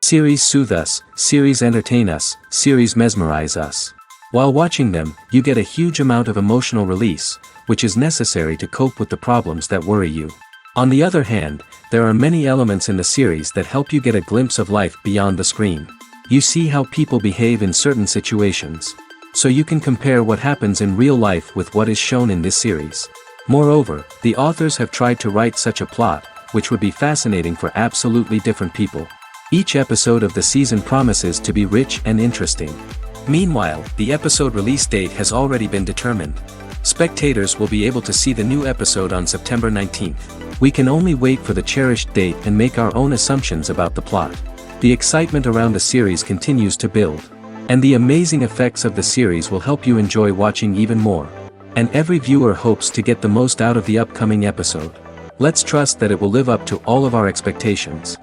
Series soothe us, series entertain us, series mesmerize us. While watching them, you get a huge amount of emotional release, which is necessary to cope with the problems that worry you. On the other hand, there are many elements in the series that help you get a glimpse of life beyond the screen. You see how people behave in certain situations. So you can compare what happens in real life with what is shown in this series. Moreover, the authors have tried to write such a plot, which would be fascinating for absolutely different people. Each episode of the season promises to be rich and interesting. Meanwhile, the episode release date has already been determined. Spectators will be able to see the new episode on September 19th. We can only wait for the cherished date and make our own assumptions about the plot. The excitement around the series continues to build. And the amazing effects of the series will help you enjoy watching even more. And every viewer hopes to get the most out of the upcoming episode. Let's trust that it will live up to all of our expectations.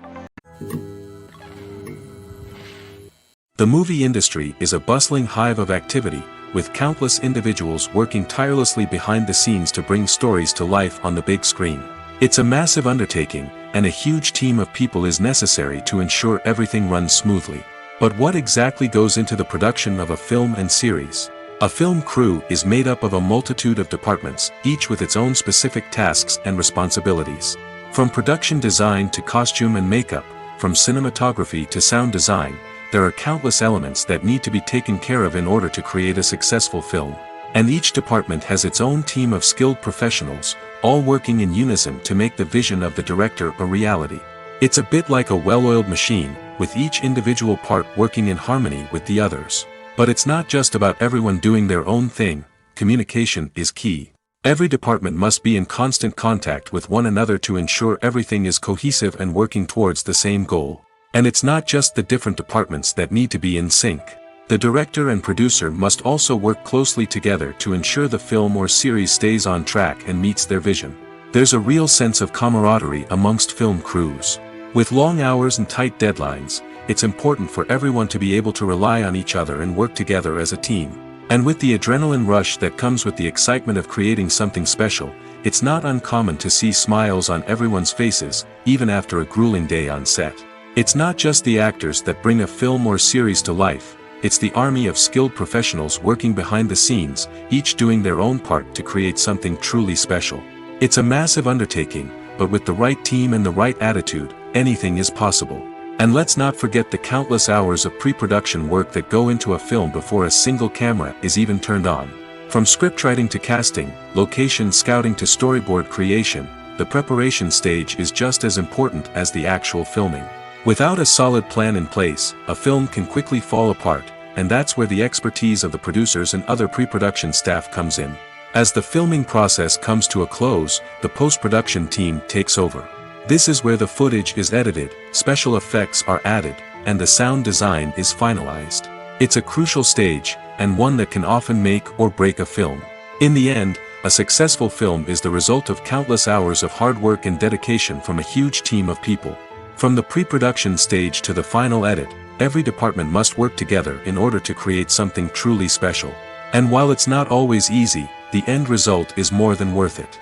The movie industry is a bustling hive of activity, with countless individuals working tirelessly behind the scenes to bring stories to life on the big screen. It's a massive undertaking, and a huge team of people is necessary to ensure everything runs smoothly. But what exactly goes into the production of a film and series? A film crew is made up of a multitude of departments, each with its own specific tasks and responsibilities. From production design to costume and makeup, from cinematography to sound design, there are countless elements that need to be taken care of in order to create a successful film. And each department has its own team of skilled professionals, all working in unison to make the vision of the director a reality. It's a bit like a well-oiled machine, with each individual part working in harmony with the others. But it's not just about everyone doing their own thing. Communication is key. Every department must be in constant contact with one another to ensure everything is cohesive and working towards the same goal. And it's not just the different departments that need to be in sync. The director and producer must also work closely together to ensure the film or series stays on track and meets their vision. There's a real sense of camaraderie amongst film crews. With long hours and tight deadlines, it's important for everyone to be able to rely on each other and work together as a team. And with the adrenaline rush that comes with the excitement of creating something special, it's not uncommon to see smiles on everyone's faces, even after a grueling day on set. It's not just the actors that bring a film or series to life. It's the army of skilled professionals working behind the scenes, each doing their own part to create something truly special. It's a massive undertaking, but with the right team and the right attitude, anything is possible. And let's not forget the countless hours of pre-production work that go into a film before a single camera is even turned on. From scriptwriting to casting, location scouting to storyboard creation, the preparation stage is just as important as the actual filming. Without a solid plan in place, a film can quickly fall apart, and that's where the expertise of the producers and other pre-production staff comes in. As the filming process comes to a close, the post-production team takes over. This is where the footage is edited, special effects are added, and the sound design is finalized. It's a crucial stage, and one that can often make or break a film. In the end, a successful film is the result of countless hours of hard work and dedication from a huge team of people. From the pre-production stage to the final edit, every department must work together in order to create something truly special. And while it's not always easy, the end result is more than worth it.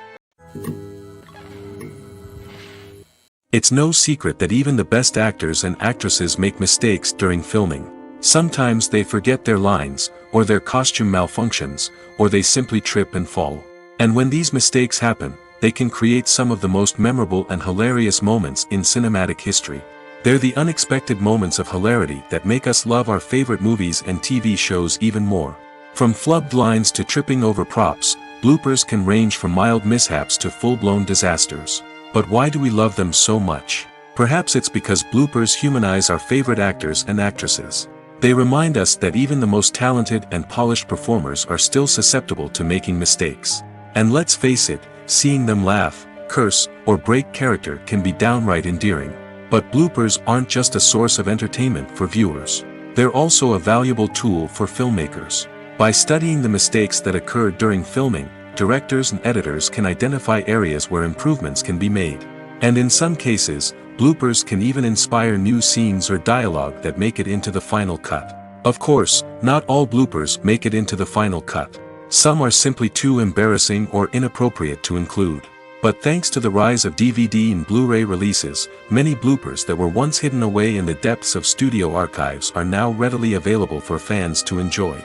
It's no secret that even the best actors and actresses make mistakes during filming. Sometimes they forget their lines, or their costume malfunctions, or they simply trip and fall. And when these mistakes happen, they can create some of the most memorable and hilarious moments in cinematic history. They're the unexpected moments of hilarity that make us love our favorite movies and TV shows even more. From flubbed lines to tripping over props, bloopers can range from mild mishaps to full-blown disasters. But why do we love them so much? Perhaps it's because bloopers humanize our favorite actors and actresses. They remind us that even the most talented and polished performers are still susceptible to making mistakes. And let's face it, seeing them laugh, curse, or break character can be downright endearing. But bloopers aren't just a source of entertainment for viewers. They're also a valuable tool for filmmakers. By studying the mistakes that occur during filming, directors and editors can identify areas where improvements can be made. And in some cases, bloopers can even inspire new scenes or dialogue that make it into the final cut. Of course, not all bloopers make it into the final cut. Some are simply too embarrassing or inappropriate to include. But thanks to the rise of DVD and Blu-ray releases, many bloopers that were once hidden away in the depths of studio archives are now readily available for fans to enjoy.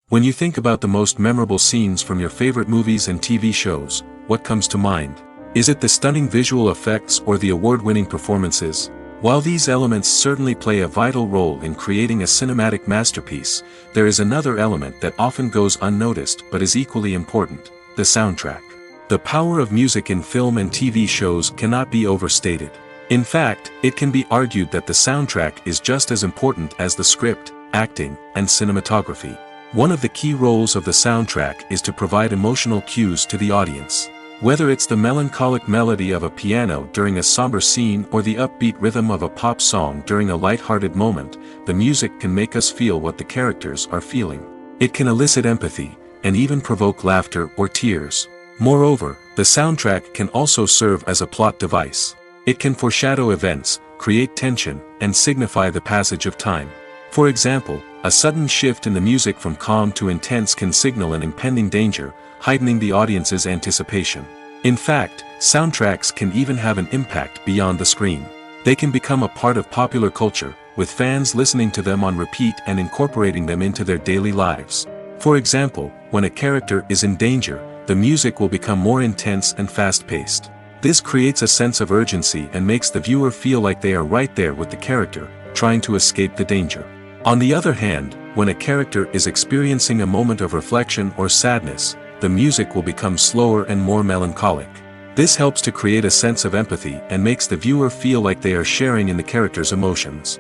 When you think about the most memorable scenes from your favorite movies and TV shows, what comes to mind? Is it the stunning visual effects or the award-winning performances? While these elements certainly play a vital role in creating a cinematic masterpiece, there is another element that often goes unnoticed but is equally important: the soundtrack. The power of music in film and TV shows cannot be overstated. In fact, it can be argued that the soundtrack is just as important as the script, acting, and cinematography. One of the key roles of the soundtrack is to provide emotional cues to the audience. Whether it's the melancholic melody of a piano during a somber scene or the upbeat rhythm of a pop song during a light-hearted moment, the music can make us feel what the characters are feeling. It can elicit empathy, and even provoke laughter or tears. Moreover, the soundtrack can also serve as a plot device. It can foreshadow events, create tension, and signify the passage of time. For example, a sudden shift in the music from calm to intense can signal an impending danger, heightening the audience's anticipation. In fact, soundtracks can even have an impact beyond the screen. They can become a part of popular culture, with fans listening to them on repeat and incorporating them into their daily lives. For example, when a character is in danger, the music will become more intense and fast-paced. This creates a sense of urgency and makes the viewer feel like they are right there with the character, trying to escape the danger. On the other hand, when a character is experiencing a moment of reflection or sadness, the music will become slower and more melancholic. This helps to create a sense of empathy and makes the viewer feel like they are sharing in the character's emotions.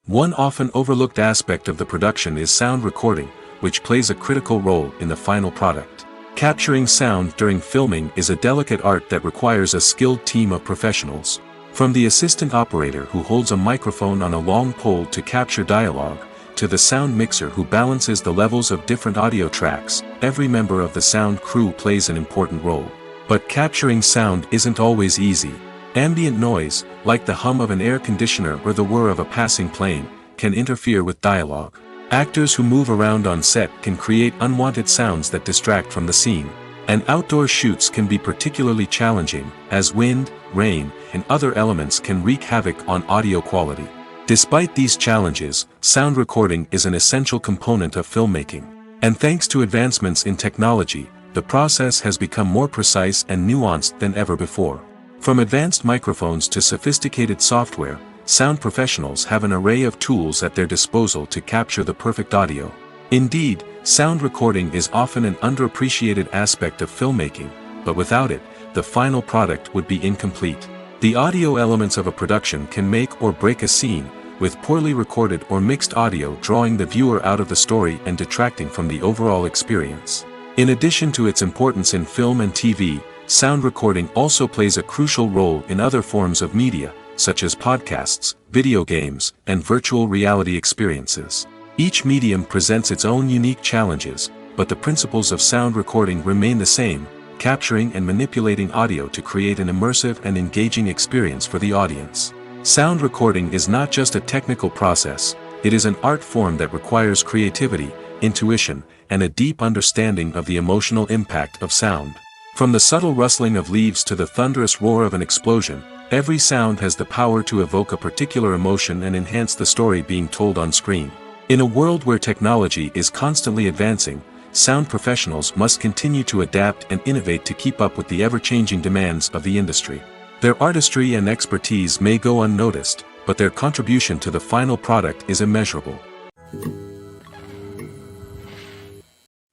One often overlooked aspect of the production is sound recording, which plays a critical role in the final product. Capturing sound during filming is a delicate art that requires a skilled team of professionals. From the assistant operator who holds a microphone on a long pole to capture dialogue, to the sound mixer who balances the levels of different audio tracks, every member of the sound crew plays an important role. But capturing sound isn't always easy. Ambient noise, like the hum of an air conditioner or the whir of a passing plane, can interfere with dialogue. Actors who move around on set can create unwanted sounds that distract from the scene. And outdoor shoots can be particularly challenging, as wind, rain, and other elements can wreak havoc on audio quality. Despite these challenges, sound recording is an essential component of filmmaking. And thanks to advancements in technology, the process has become more precise and nuanced than ever before. From advanced microphones to sophisticated software, sound professionals have an array of tools at their disposal to capture the perfect audio. Indeed, sound recording is often an underappreciated aspect of filmmaking, but without it, the final product would be incomplete. The audio elements of a production can make or break a scene, with poorly recorded or mixed audio drawing the viewer out of the story and detracting from the overall experience. In addition to its importance in film and TV, sound recording also plays a crucial role in other forms of media, such as podcasts, video games, and virtual reality experiences. Each medium presents its own unique challenges, but the principles of sound recording remain the same: capturing and manipulating audio to create an immersive and engaging experience for the audience. Sound recording is not just a technical process, it is an art form that requires creativity, intuition, and a deep understanding of the emotional impact of sound. From the subtle rustling of leaves to the thunderous roar of an explosion, every sound has the power to evoke a particular emotion and enhance the story being told on screen. In a world where technology is constantly advancing, sound professionals must continue to adapt and innovate to keep up with the ever-changing demands of the industry. Their artistry and expertise may go unnoticed, but their contribution to the final product is immeasurable.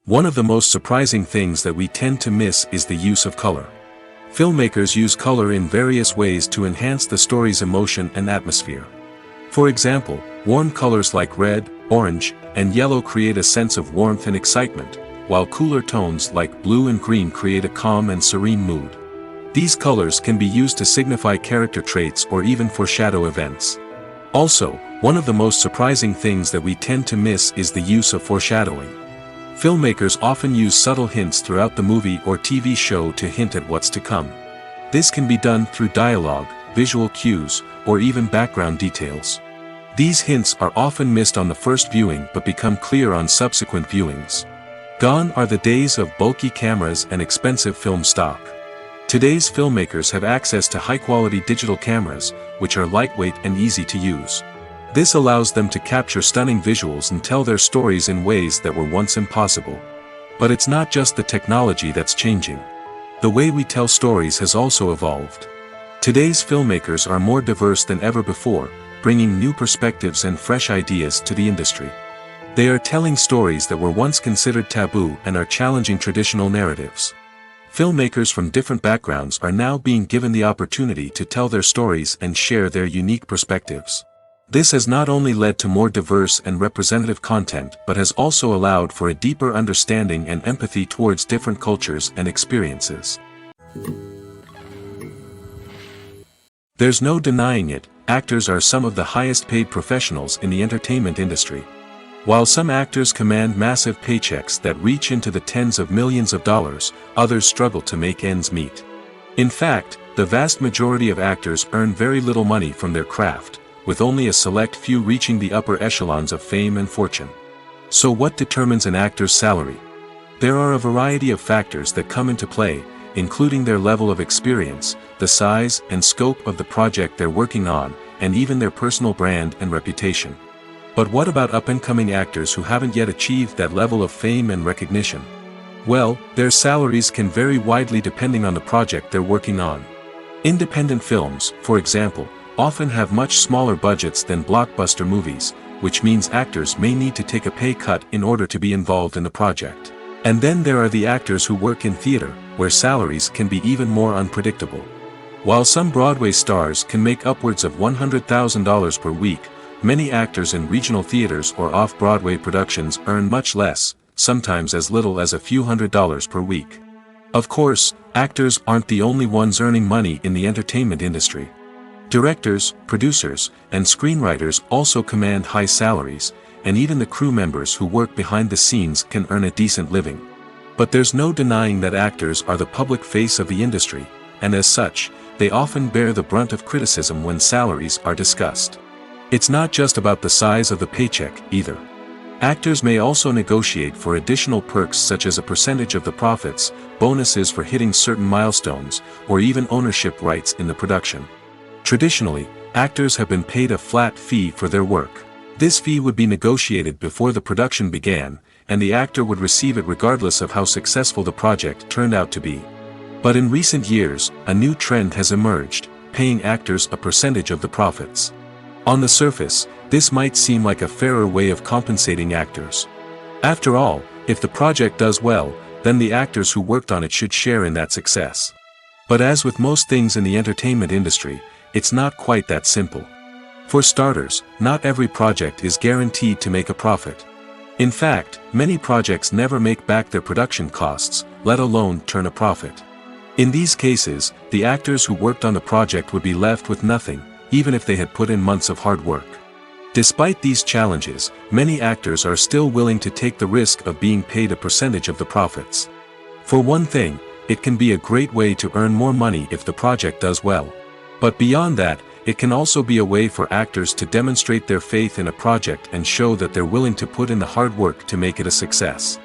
One of the most surprising things that we tend to miss is the use of color. Filmmakers use color in various ways to enhance the story's emotion and atmosphere. For example, warm colors like red, orange, and yellow create a sense of warmth and excitement, while cooler tones like blue and green create a calm and serene mood. These colors can be used to signify character traits or even foreshadow events. Also, one of the most surprising things that we tend to miss is the use of foreshadowing. Filmmakers often use subtle hints throughout the movie or TV show to hint at what's to come. This can be done through dialogue, visual cues, or even background details. These hints are often missed on the first viewing but become clear on subsequent viewings. Gone are the days of bulky cameras and expensive film stock. Today's filmmakers have access to high-quality digital cameras, which are lightweight and easy to use. This allows them to capture stunning visuals and tell their stories in ways that were once impossible. But it's not just the technology that's changing. The way we tell stories has also evolved. Today's filmmakers are more diverse than ever before, bringing new perspectives and fresh ideas to the industry. They are telling stories that were once considered taboo and are challenging traditional narratives. Filmmakers from different backgrounds are now being given the opportunity to tell their stories and share their unique perspectives. This has not only led to more diverse and representative content but has also allowed for a deeper understanding and empathy towards different cultures and experiences. There's no denying it, actors are some of the highest paid professionals in the entertainment industry. While some actors command massive paychecks that reach into the tens of millions of dollars, others struggle to make ends meet. In fact, the vast majority of actors earn very little money from their craft, with only a select few reaching the upper echelons of fame and fortune. So what determines an actor's salary? There are a variety of factors that come into play, including their level of experience, the size and scope of the project they're working on, and even their personal brand and reputation. But what about up-and-coming actors who haven't yet achieved that level of fame and recognition? Well, their salaries can vary widely depending on the project they're working on. Independent films, for example, often have much smaller budgets than blockbuster movies, which means actors may need to take a pay cut in order to be involved in the project. And then there are the actors who work in theater, where salaries can be even more unpredictable. While some Broadway stars can make upwards of $100,000 per week, many actors in regional theaters or off-Broadway productions earn much less, sometimes as little as a few $100s per week. Of course, actors aren't the only ones earning money in the entertainment industry. Directors, producers, and screenwriters also command high salaries, and even the crew members who work behind the scenes can earn a decent living. But there's no denying that actors are the public face of the industry, and as such, they often bear the brunt of criticism when salaries are discussed. It's not just about the size of the paycheck, either. Actors may also negotiate for additional perks such as a percentage of the profits, bonuses for hitting certain milestones, or even ownership rights in the production. Traditionally, actors have been paid a flat fee for their work. This fee would be negotiated before the production began, and the actor would receive it regardless of how successful the project turned out to be. But in recent years, a new trend has emerged, paying actors a percentage of the profits. On the surface, this might seem like a fairer way of compensating actors. After all, if the project does well, then the actors who worked on it should share in that success. But as with most things in the entertainment industry, it's not quite that simple. For starters, not every project is guaranteed to make a profit. In fact, many projects never make back their production costs, let alone turn a profit. In these cases, the actors who worked on the project would be left with nothing, even if they had put in months of hard work. Despite these challenges, many actors are still willing to take the risk of being paid a percentage of the profits. For one thing, it can be a great way to earn more money if the project does well. But beyond that, it can also be a way for actors to demonstrate their faith in a project and show that they're willing to put in the hard work to make it a success.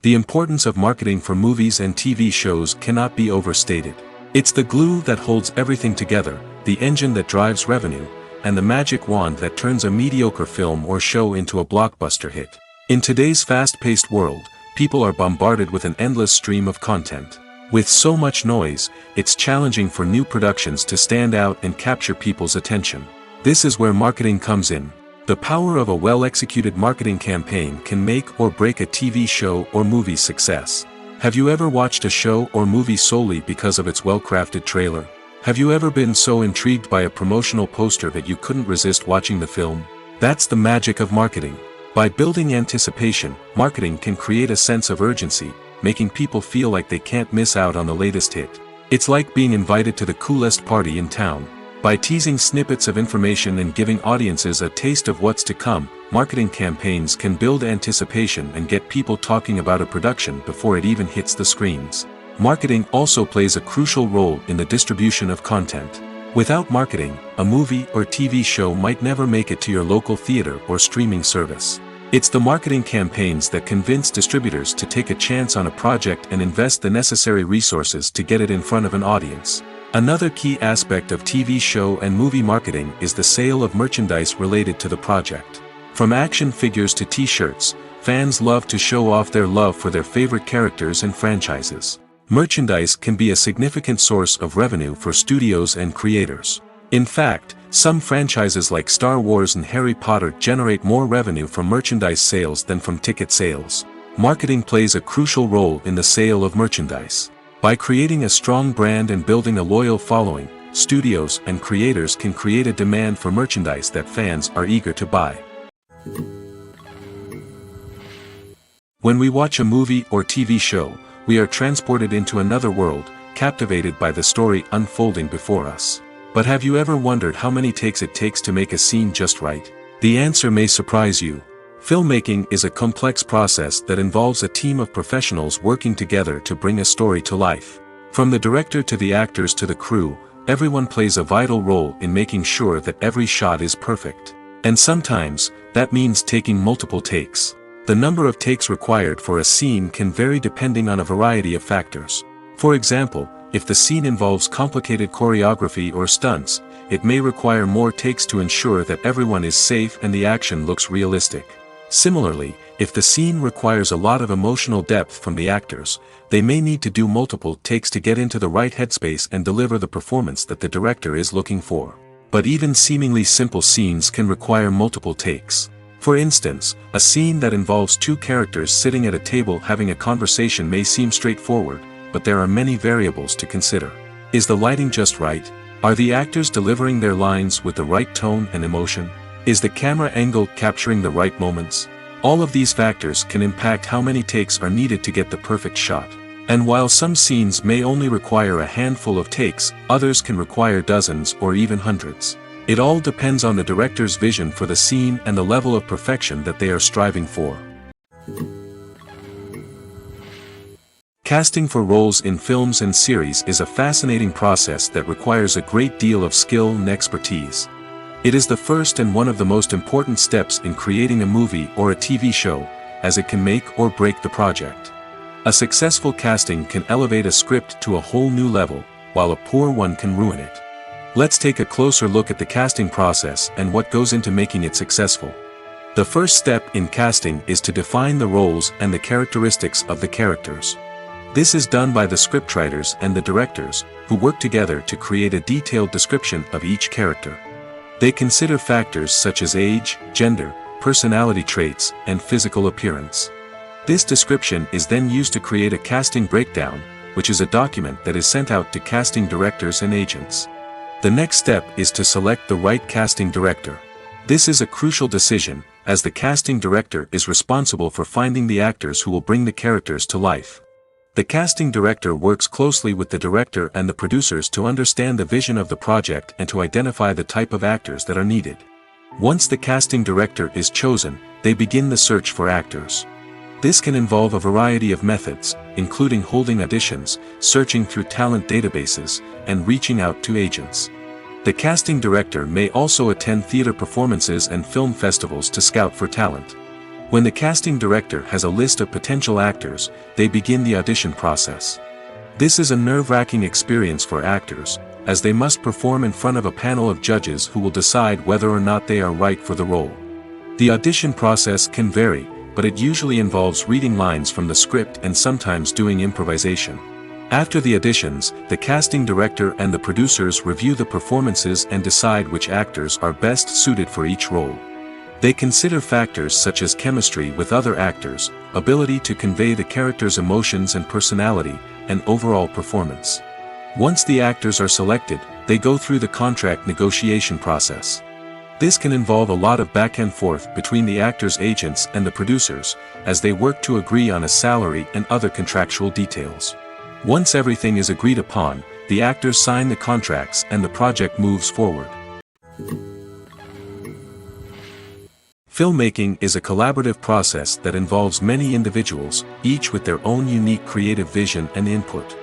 The importance of marketing for movies and TV shows cannot be overstated. It's the glue that holds everything together, the engine that drives revenue, and the magic wand that turns a mediocre film or show into a blockbuster hit. In today's fast-paced world, people are bombarded with an endless stream of content. With so much noise, it's challenging for new productions to stand out and capture people's attention. This is where marketing comes in. The power of a well-executed marketing campaign can make or break a TV show or movie's success. Have you ever watched a show or movie solely because of its well-crafted trailer? Have you ever been so intrigued by a promotional poster that you couldn't resist watching the film? That's the magic of marketing. By building anticipation, marketing can create a sense of urgency, making people feel like they can't miss out on the latest hit. It's like being invited to the coolest party in town. By teasing snippets of information and giving audiences a taste of what's to come, marketing campaigns can build anticipation and get people talking about a production before it even hits the screens. Marketing also plays a crucial role in the distribution of content. Without marketing, a movie or TV show might never make it to your local theater or streaming service. It's the marketing campaigns that convince distributors to take a chance on a project and invest the necessary resources to get it in front of an audience. Another key aspect of TV show and movie marketing is the sale of merchandise related to the project. From action figures to t-shirts, fans love to show off their love for their favorite characters and franchises. Merchandise can be a significant source of revenue for studios and creators. In fact, some franchises like Star Wars and Harry Potter generate more revenue from merchandise sales than from ticket sales. Marketing plays a crucial role in the sale of merchandise. By creating a strong brand and building a loyal following, studios and creators can create a demand for merchandise that fans are eager to buy. When we watch a movie or TV show, we are transported into another world, captivated by the story unfolding before us. But have you ever wondered how many takes it takes to make a scene just right? The answer may surprise you. Filmmaking is a complex process that involves a team of professionals working together to bring a story to life. From the director to the actors to the crew, everyone plays a vital role in making sure that every shot is perfect. And sometimes, that means taking multiple takes. The number of takes required for a scene can vary depending on a variety of factors. For example, if the scene involves complicated choreography or stunts, it may require more takes to ensure that everyone is safe and the action looks realistic. Similarly, if the scene requires a lot of emotional depth from the actors, they may need to do multiple takes to get into the right headspace and deliver the performance that the director is looking for. But even seemingly simple scenes can require multiple takes. For instance, a scene that involves two characters sitting at a table having a conversation may seem straightforward, but there are many variables to consider. Is the lighting just right? Are the actors delivering their lines with the right tone and emotion? Is the camera angle capturing the right moments? All of these factors can impact how many takes are needed to get the perfect shot. And while some scenes may only require a handful of takes, others can require dozens or even hundreds. It all depends on the director's vision for the scene and the level of perfection that they are striving for. Casting for roles in films and series is a fascinating process that requires a great deal of skill and expertise. It is the first and one of the most important steps in creating a movie or a TV show, as it can make or break the project. A successful casting can elevate a script to a whole new level, while a poor one can ruin it. Let's take a closer look at the casting process and what goes into making it successful. The first step in casting is to define the roles and the characteristics of the characters. This is done by the scriptwriters and the directors, who work together to create a detailed description of each character. They consider factors such as age, gender, personality traits, and physical appearance. This description is then used to create a casting breakdown, which is a document that is sent out to casting directors and agents. The next step is to select the right casting director. This is a crucial decision, as the casting director is responsible for finding the actors who will bring the characters to life. The casting director works closely with the director and the producers to understand the vision of the project and to identify the type of actors that are needed. Once the casting director is chosen, they begin the search for actors. This can involve a variety of methods, including holding auditions, searching through talent databases, and reaching out to agents. The casting director may also attend theater performances and film festivals to scout for talent. When the casting director has a list of potential actors, they begin the audition process. This is a nerve-wracking experience for actors, as they must perform in front of a panel of judges who will decide whether or not they are right for the role. The audition process can vary, but it usually involves reading lines from the script and sometimes doing improvisation. After the auditions, the casting director and the producers review the performances and decide which actors are best suited for each role. They consider factors such as chemistry with other actors, ability to convey the character's emotions and personality, and overall performance. Once the actors are selected, they go through the contract negotiation process. This can involve a lot of back and forth between the actors' agents and the producers, as they work to agree on a salary and other contractual details. Once everything is agreed upon, the actors sign the contracts and the project moves forward. Filmmaking is a collaborative process that involves many individuals, each with their own unique creative vision and input.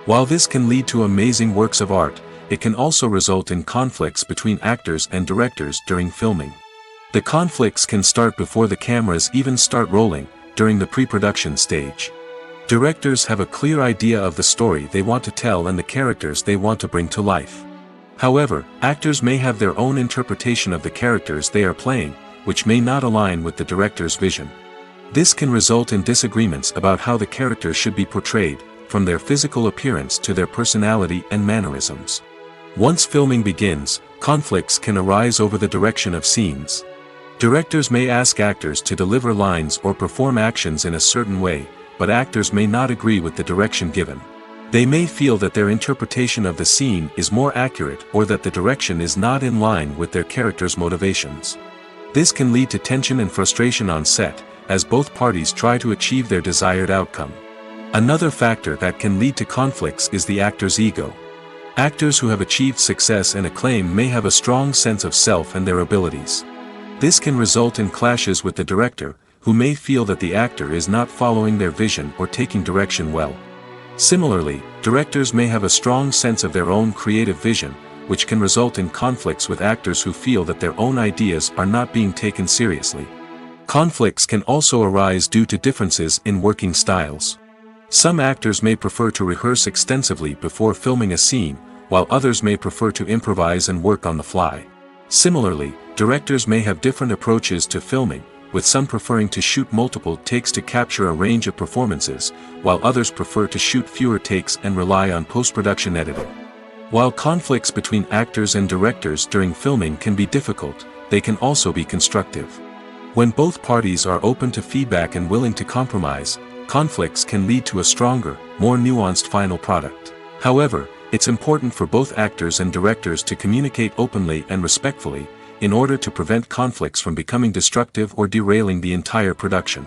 While this can lead to amazing works of art, it can also result in conflicts between actors and directors during filming. The conflicts can start before the cameras even start rolling, during the pre-production stage. Directors have a clear idea of the story they want to tell and the characters they want to bring to life. However, actors may have their own interpretation of the characters they are playing, which may not align with the director's vision. This can result in disagreements about how the characters should be portrayed, from their physical appearance to their personality and mannerisms. Once filming begins, conflicts can arise over the direction of scenes. Directors may ask actors to deliver lines or perform actions in a certain way, but actors may not agree with the direction given. They may feel that their interpretation of the scene is more accurate or that the direction is not in line with their character's motivations. This can lead to tension and frustration on set, as both parties try to achieve their desired outcome. Another factor that can lead to conflicts is the actor's ego. Actors who have achieved success and acclaim may have a strong sense of self and their abilities. This can result in clashes with the director, who may feel that the actor is not following their vision or taking direction well. Similarly, directors may have a strong sense of their own creative vision, which can result in conflicts with actors who feel that their own ideas are not being taken seriously. Conflicts can also arise due to differences in working styles. Some actors may prefer to rehearse extensively before filming a scene, while others may prefer to improvise and work on the fly. Similarly, directors may have different approaches to filming, with some preferring to shoot multiple takes to capture a range of performances, while others prefer to shoot fewer takes and rely on post-production editing. While conflicts between actors and directors during filming can be difficult, they can also be constructive. When both parties are open to feedback and willing to compromise, conflicts can lead to a stronger, more nuanced final product. However, it's important for both actors and directors to communicate openly and respectfully, in order to prevent conflicts from becoming destructive or derailing the entire production.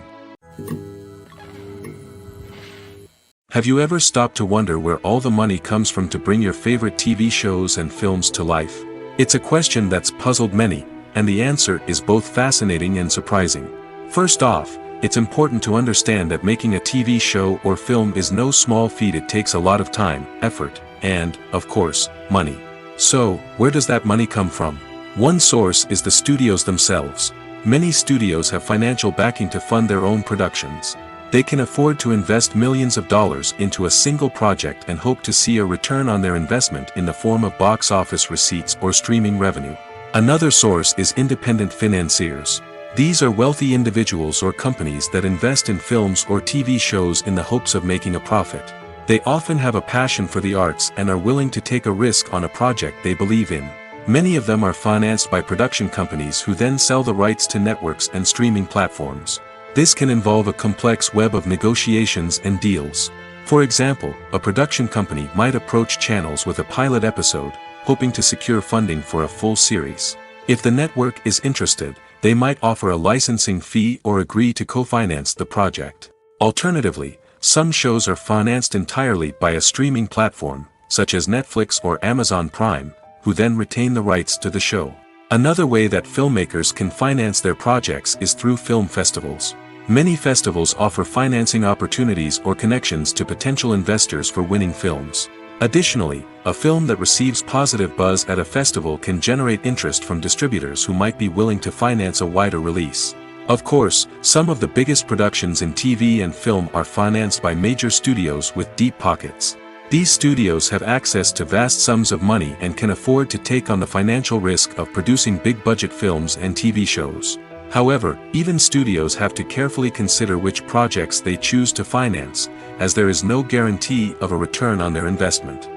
Have you ever stopped to wonder where all the money comes from to bring your favorite TV shows and films to life? It's a question that's puzzled many, and the answer is both fascinating and surprising. First off, it's important to understand that making a TV show or film is no small feat. It takes a lot of time, effort, and, of course, money. So, where does that money come from? One source is the studios themselves. Many studios have financial backing to fund their own productions. They can afford to invest millions of dollars into a single project and hope to see a return on their investment in the form of box office receipts or streaming revenue. Another source is independent financiers. These are wealthy individuals or companies that invest in films or TV shows in the hopes of making a profit. They often have a passion for the arts and are willing to take a risk on a project they believe in. Many of them are financed by production companies who then sell the rights to networks and streaming platforms. This can involve a complex web of negotiations and deals. For example, a production company might approach channels with a pilot episode, hoping to secure funding for a full series. If the network is interested, they might offer a licensing fee or agree to co-finance the project. Alternatively, some shows are financed entirely by a streaming platform, such as Netflix or Amazon Prime, who then retain the rights to the show. Another way that filmmakers can finance their projects is through film festivals. Many festivals offer financing opportunities or connections to potential investors for winning films. Additionally, a film that receives positive buzz at a festival can generate interest from distributors who might be willing to finance a wider release. Of course, some of the biggest productions in TV and film are financed by major studios with deep pockets. These studios have access to vast sums of money and can afford to take on the financial risk of producing big-budget films and TV shows. However, even studios have to carefully consider which projects they choose to finance, as there is no guarantee of a return on their investment.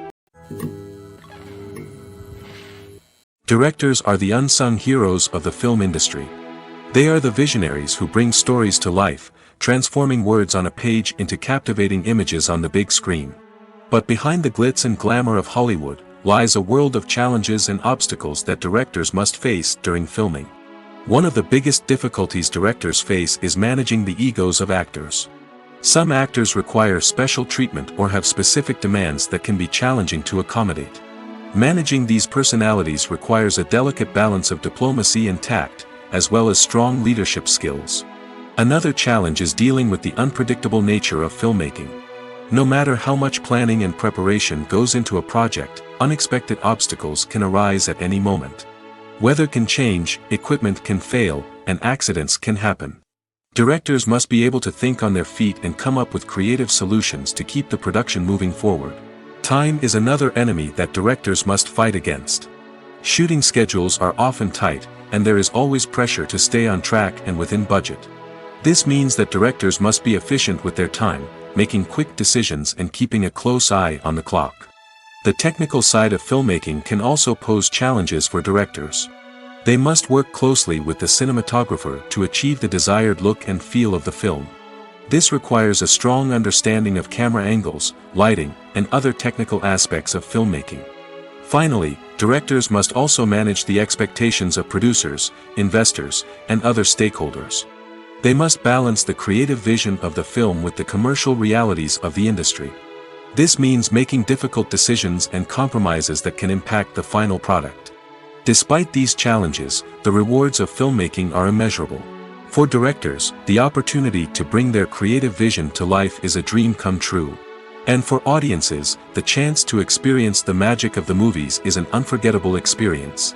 Directors are the unsung heroes of the film industry. They are the visionaries who bring stories to life, transforming words on a page into captivating images on the big screen. But behind the glitz and glamour of Hollywood, lies a world of challenges and obstacles that directors must face during filming. One of the biggest difficulties directors face is managing the egos of actors. Some actors require special treatment or have specific demands that can be challenging to accommodate. Managing these personalities requires a delicate balance of diplomacy and tact, as well as strong leadership skills. Another challenge is dealing with the unpredictable nature of filmmaking. No matter how much planning and preparation goes into a project, unexpected obstacles can arise at any moment. Weather can change, equipment can fail, and accidents can happen. Directors must be able to think on their feet and come up with creative solutions to keep the production moving forward. Time is another enemy that directors must fight against. Shooting schedules are often tight, and there is always pressure to stay on track and within budget. This means that directors must be efficient with their time, making quick decisions and keeping a close eye on the clock. The technical side of filmmaking can also pose challenges for directors. They must work closely with the cinematographer to achieve the desired look and feel of the film. This requires a strong understanding of camera angles, lighting, and other technical aspects of filmmaking. Finally, directors must also manage the expectations of producers, investors, and other stakeholders. They must balance the creative vision of the film with the commercial realities of the industry. This means making difficult decisions and compromises that can impact the final product. Despite these challenges, the rewards of filmmaking are immeasurable. For directors, the opportunity to bring their creative vision to life is a dream come true. And for audiences, the chance to experience the magic of the movies is an unforgettable experience.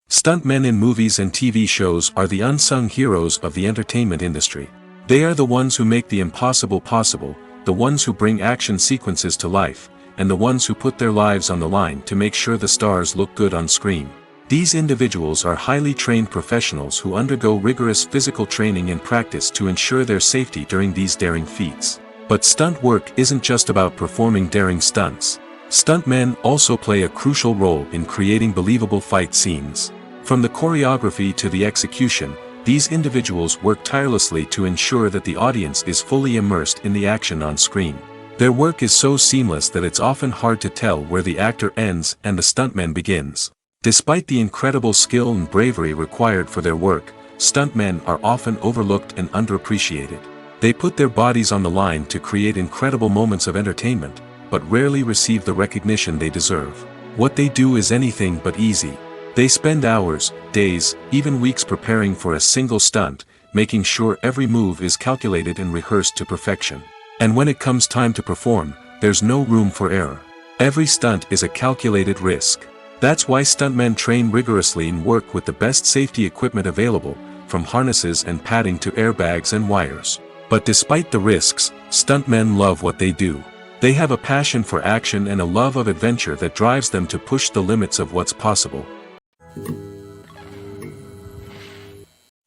Stuntmen in movies and TV shows are the unsung heroes of the entertainment industry. They are the ones who make the impossible possible, the ones who bring action sequences to life, and the ones who put their lives on the line to make sure the stars look good on screen. These individuals are highly trained professionals who undergo rigorous physical training and practice to ensure their safety during these daring feats. But stunt work isn't just about performing daring stunts. Stuntmen also play a crucial role in creating believable fight scenes. From the choreography to the execution, these individuals work tirelessly to ensure that the audience is fully immersed in the action on screen. Their work is so seamless that it's often hard to tell where the actor ends and the stuntman begins. Despite the incredible skill and bravery required for their work, stuntmen are often overlooked and underappreciated. They put their bodies on the line to create incredible moments of entertainment, but rarely receive the recognition they deserve. What they do is anything but easy. They spend hours, days, even weeks preparing for a single stunt, making sure every move is calculated and rehearsed to perfection. And when it comes time to perform, there's no room for error. Every stunt is a calculated risk. That's why stuntmen train rigorously and work with the best safety equipment available, from harnesses and padding to airbags and wires. But despite the risks, stuntmen love what they do. They have a passion for action and a love of adventure that drives them to push the limits of what's possible.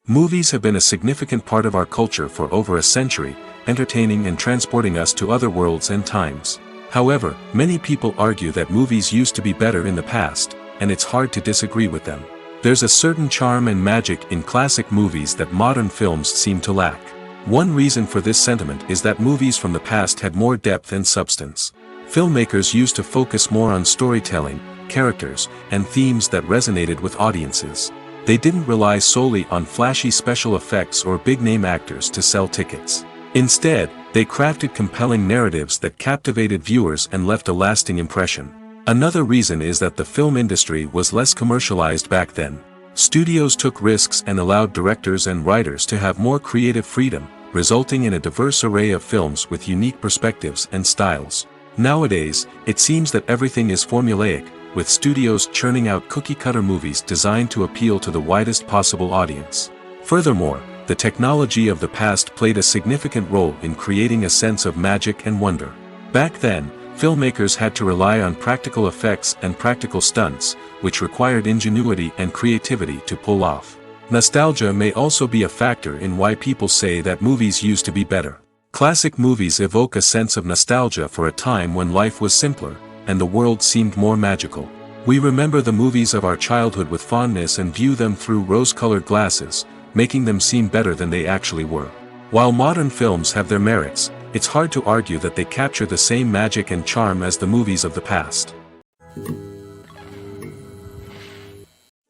Movies have been a significant part of our culture for over a century, entertaining and transporting us to other worlds and times. However, many people argue that movies used to be better in the past, and it's hard to disagree with them. There's a certain charm and magic in classic movies that modern films seem to lack. One reason for this sentiment is that movies from the past had more depth and substance. Filmmakers used to focus more on storytelling, characters, and themes that resonated with audiences. They didn't rely solely on flashy special effects or big-name actors to sell tickets. Instead, they crafted compelling narratives that captivated viewers and left a lasting impression. Another reason is that the film industry was less commercialized back then. Studios took risks and allowed directors and writers to have more creative freedom, resulting in a diverse array of films with unique perspectives and styles. Nowadays, it seems that everything is formulaic, with studios churning out cookie-cutter movies designed to appeal to the widest possible audience. Furthermore, the technology of the past played a significant role in creating a sense of magic and wonder. Back then, filmmakers had to rely on practical effects and practical stunts, which required ingenuity and creativity to pull off. Nostalgia may also be a factor in why people say that movies used to be better. Classic movies evoke a sense of nostalgia for a time when life was simpler, and the world seemed more magical. We remember the movies of our childhood with fondness and view them through rose-colored glasses, making them seem better than they actually were. While modern films have their merits, it's hard to argue that they capture the same magic and charm as the movies of the past.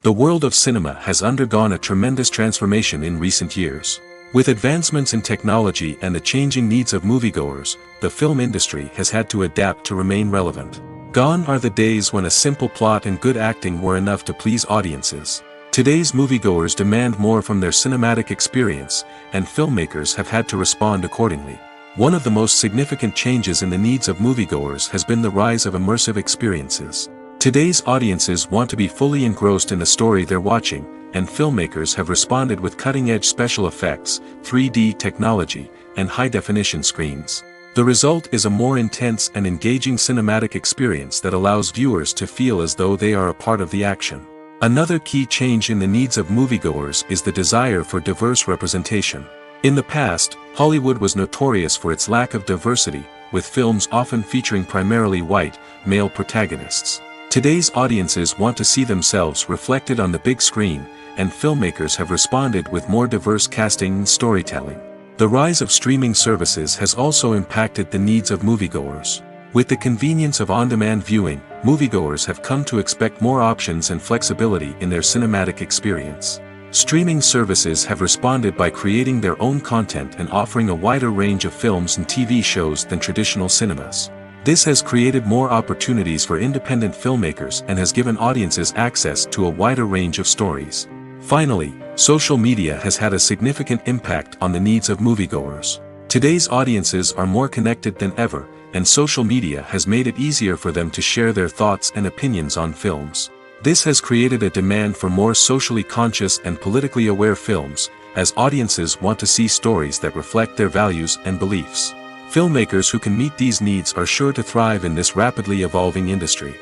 The world of cinema has undergone a tremendous transformation in recent years. With advancements in technology and the changing needs of moviegoers, the film industry has had to adapt to remain relevant. Gone are the days when a simple plot and good acting were enough to please audiences. Today's moviegoers demand more from their cinematic experience, and filmmakers have had to respond accordingly. One of the most significant changes in the needs of moviegoers has been the rise of immersive experiences. Today's audiences want to be fully engrossed in the story they're watching, and filmmakers have responded with cutting-edge special effects, 3D technology, and high-definition screens. The result is a more intense and engaging cinematic experience that allows viewers to feel as though they are a part of the action. Another key change in the needs of moviegoers is the desire for diverse representation. In the past, Hollywood was notorious for its lack of diversity, with films often featuring primarily white, male protagonists. Today's audiences want to see themselves reflected on the big screen, and filmmakers have responded with more diverse casting and storytelling. The rise of streaming services has also impacted the needs of moviegoers. With the convenience of on-demand viewing, moviegoers have come to expect more options and flexibility in their cinematic experience. Streaming services have responded by creating their own content and offering a wider range of films and TV shows than traditional cinemas. This has created more opportunities for independent filmmakers and has given audiences access to a wider range of stories. Finally, social media has had a significant impact on the needs of moviegoers. Today's audiences are more connected than ever, and social media has made it easier for them to share their thoughts and opinions on films. This has created a demand for more socially conscious and politically aware films, as audiences want to see stories that reflect their values and beliefs. Filmmakers who can meet these needs are sure to thrive in this rapidly evolving industry.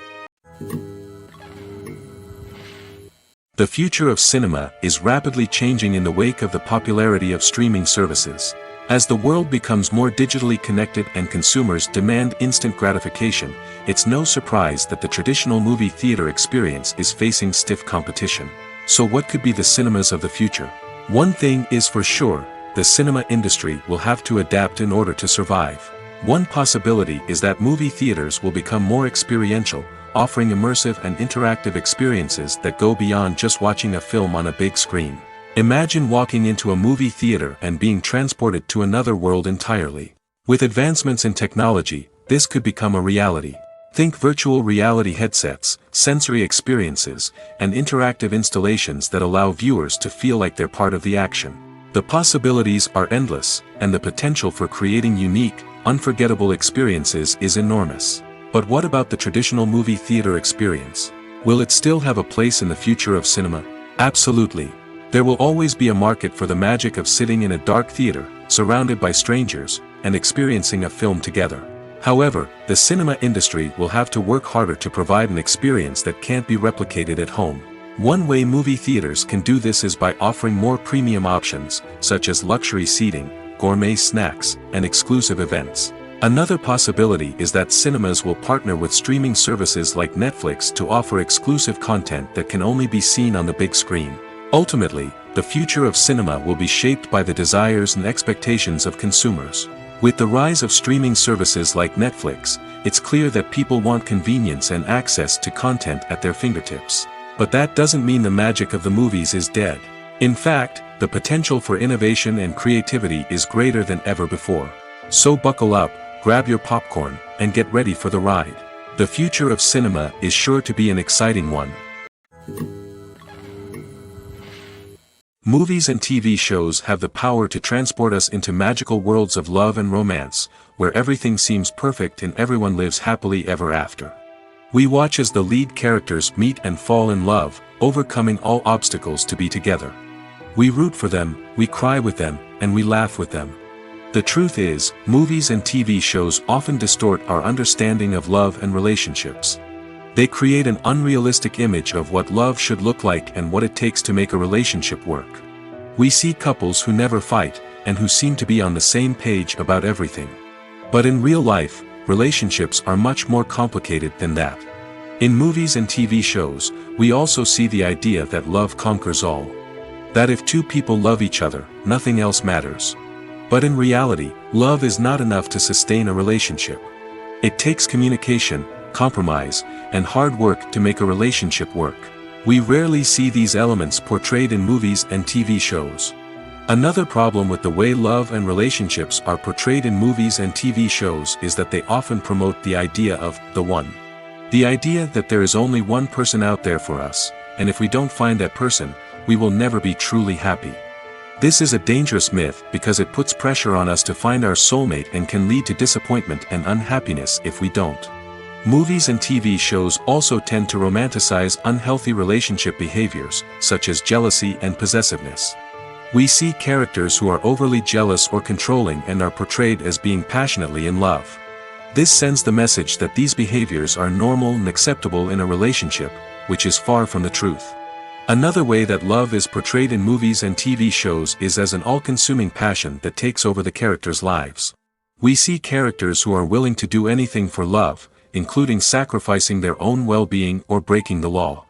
The future of cinema is rapidly changing in the wake of the popularity of streaming services. As the world becomes more digitally connected and consumers demand instant gratification, it's no surprise that the traditional movie theater experience is facing stiff competition. So what could be the cinemas of the future? One thing is for sure, the cinema industry will have to adapt in order to survive. One possibility is that movie theaters will become more experiential, offering immersive and interactive experiences that go beyond just watching a film on a big screen. Imagine walking into a movie theater and being transported to another world entirely. With advancements in technology, this could become a reality. Think virtual reality headsets, sensory experiences, and interactive installations that allow viewers to feel like they're part of the action. The possibilities are endless, and the potential for creating unique, unforgettable experiences is enormous. But what about the traditional movie theater experience? Will it still have a place in the future of cinema? Absolutely. There will always be a market for the magic of sitting in a dark theater, surrounded by strangers, and experiencing a film together. However, the cinema industry will have to work harder to provide an experience that can't be replicated at home. One way movie theaters can do this is by offering more premium options, such as luxury seating, gourmet snacks, and exclusive events. Another possibility is that cinemas will partner with streaming services like Netflix to offer exclusive content that can only be seen on the big screen. Ultimately, the future of cinema will be shaped by the desires and expectations of consumers. With the rise of streaming services like Netflix, it's clear that people want convenience and access to content at their fingertips. But that doesn't mean the magic of the movies is dead. In fact, the potential for innovation and creativity is greater than ever before. So buckle up, grab your popcorn, and get ready for the ride. The future of cinema is sure to be an exciting one. Movies and TV shows have the power to transport us into magical worlds of love and romance, where everything seems perfect and everyone lives happily ever after. We watch as the lead characters meet and fall in love, overcoming all obstacles to be together. We root for them, we cry with them, and we laugh with them. The truth is, movies and TV shows often distort our understanding of love and relationships. They create an unrealistic image of what love should look like and what it takes to make a relationship work. We see couples who never fight, and who seem to be on the same page about everything. But in real life, relationships are much more complicated than that. In movies and TV shows, we also see the idea that love conquers all. That if two people love each other, nothing else matters. But in reality, love is not enough to sustain a relationship. It takes communication, compromise, and hard work to make a relationship work. We rarely see these elements portrayed in movies and TV shows. Another problem with the way love and relationships are portrayed in movies and TV shows is that they often promote the idea of the one. The idea that there is only one person out there for us, and if we don't find that person, we will never be truly happy. This is a dangerous myth because it puts pressure on us to find our soulmate and can lead to disappointment and unhappiness if we don't. Movies and TV shows also tend to romanticize unhealthy relationship behaviors, such as jealousy and possessiveness. We see characters who are overly jealous or controlling and are portrayed as being passionately in love. This sends the message that these behaviors are normal and acceptable in a relationship, which is far from the truth. Another way that love is portrayed in movies and TV shows is as an all-consuming passion that takes over the characters' lives. We see characters who are willing to do anything for love, including sacrificing their own well-being or breaking the law.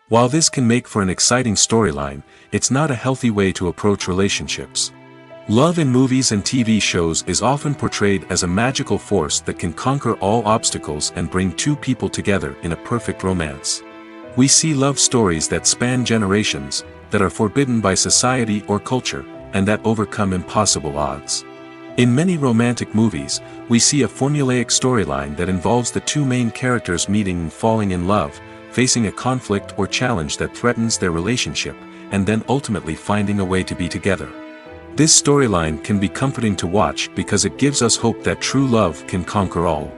While this can make for an exciting storyline, it's not a healthy way to approach relationships. Love in movies and TV shows is often portrayed as a magical force that can conquer all obstacles and bring two people together in a perfect romance. We see love stories that span generations, that are forbidden by society or culture, and that overcome impossible odds. In many romantic movies, we see a formulaic storyline that involves the two main characters meeting and falling in love, facing a conflict or challenge that threatens their relationship, and then ultimately finding a way to be together. This storyline can be comforting to watch because it gives us hope that true love can conquer all.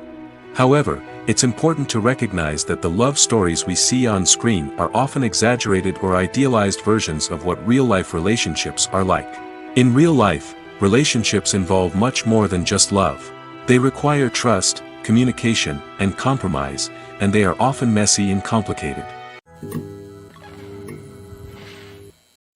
However, it's important to recognize that the love stories we see on screen are often exaggerated or idealized versions of what real-life relationships are like. In real life, relationships involve much more than just love. They require trust, communication, and compromise, and they are often messy and complicated.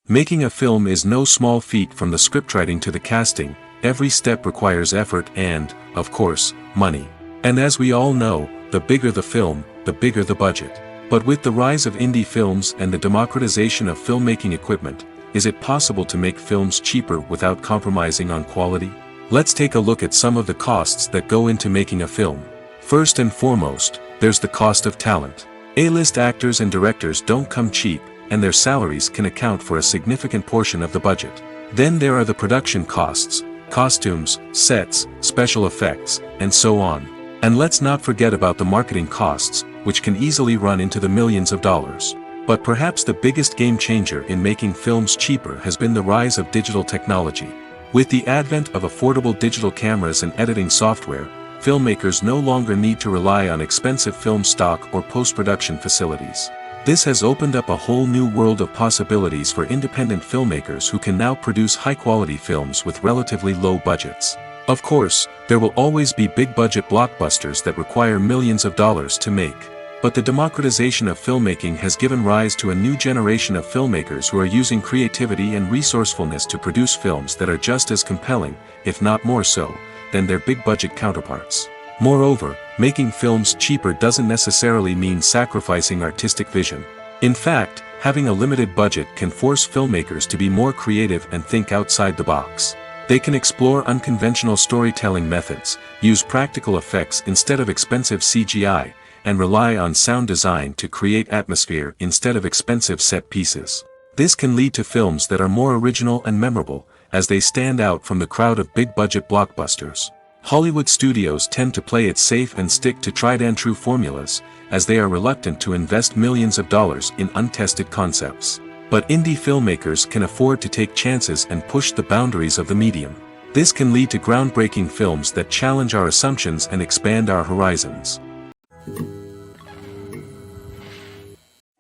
Making a film is no small feat. From the scriptwriting to the casting, every step requires effort and, of course, money. And as we all know, the bigger the film, the bigger the budget. But with the rise of indie films and the democratization of filmmaking equipment, is it possible to make films cheaper without compromising on quality? Let's take a look at some of the costs that go into making a film. First and foremost, there's the cost of talent. A-list actors and directors don't come cheap, and their salaries can account for a significant portion of the budget. Then there are the production costs, costumes, sets, special effects, and so on. And let's not forget about the marketing costs, which can easily run into the millions of dollars. But perhaps the biggest game changer in making films cheaper has been the rise of digital technology. With the advent of affordable digital cameras and editing software, filmmakers no longer need to rely on expensive film stock or post-production facilities. This has opened up a whole new world of possibilities for independent filmmakers who can now produce high-quality films with relatively low budgets. Of course, there will always be big-budget blockbusters that require millions of dollars to make. But the democratization of filmmaking has given rise to a new generation of filmmakers who are using creativity and resourcefulness to produce films that are just as compelling, if not more so, than their big-budget counterparts. Moreover, making films cheaper doesn't necessarily mean sacrificing artistic vision. In fact, having a limited budget can force filmmakers to be more creative and think outside the box. They can explore unconventional storytelling methods, use practical effects instead of expensive CGI, and rely on sound design to create atmosphere instead of expensive set pieces. This can lead to films that are more original and memorable, as they stand out from the crowd of big-budget blockbusters. Hollywood studios tend to play it safe and stick to tried-and-true formulas, as they are reluctant to invest millions of dollars in untested concepts. But indie filmmakers can afford to take chances and push the boundaries of the medium. This can lead to groundbreaking films that challenge our assumptions and expand our horizons.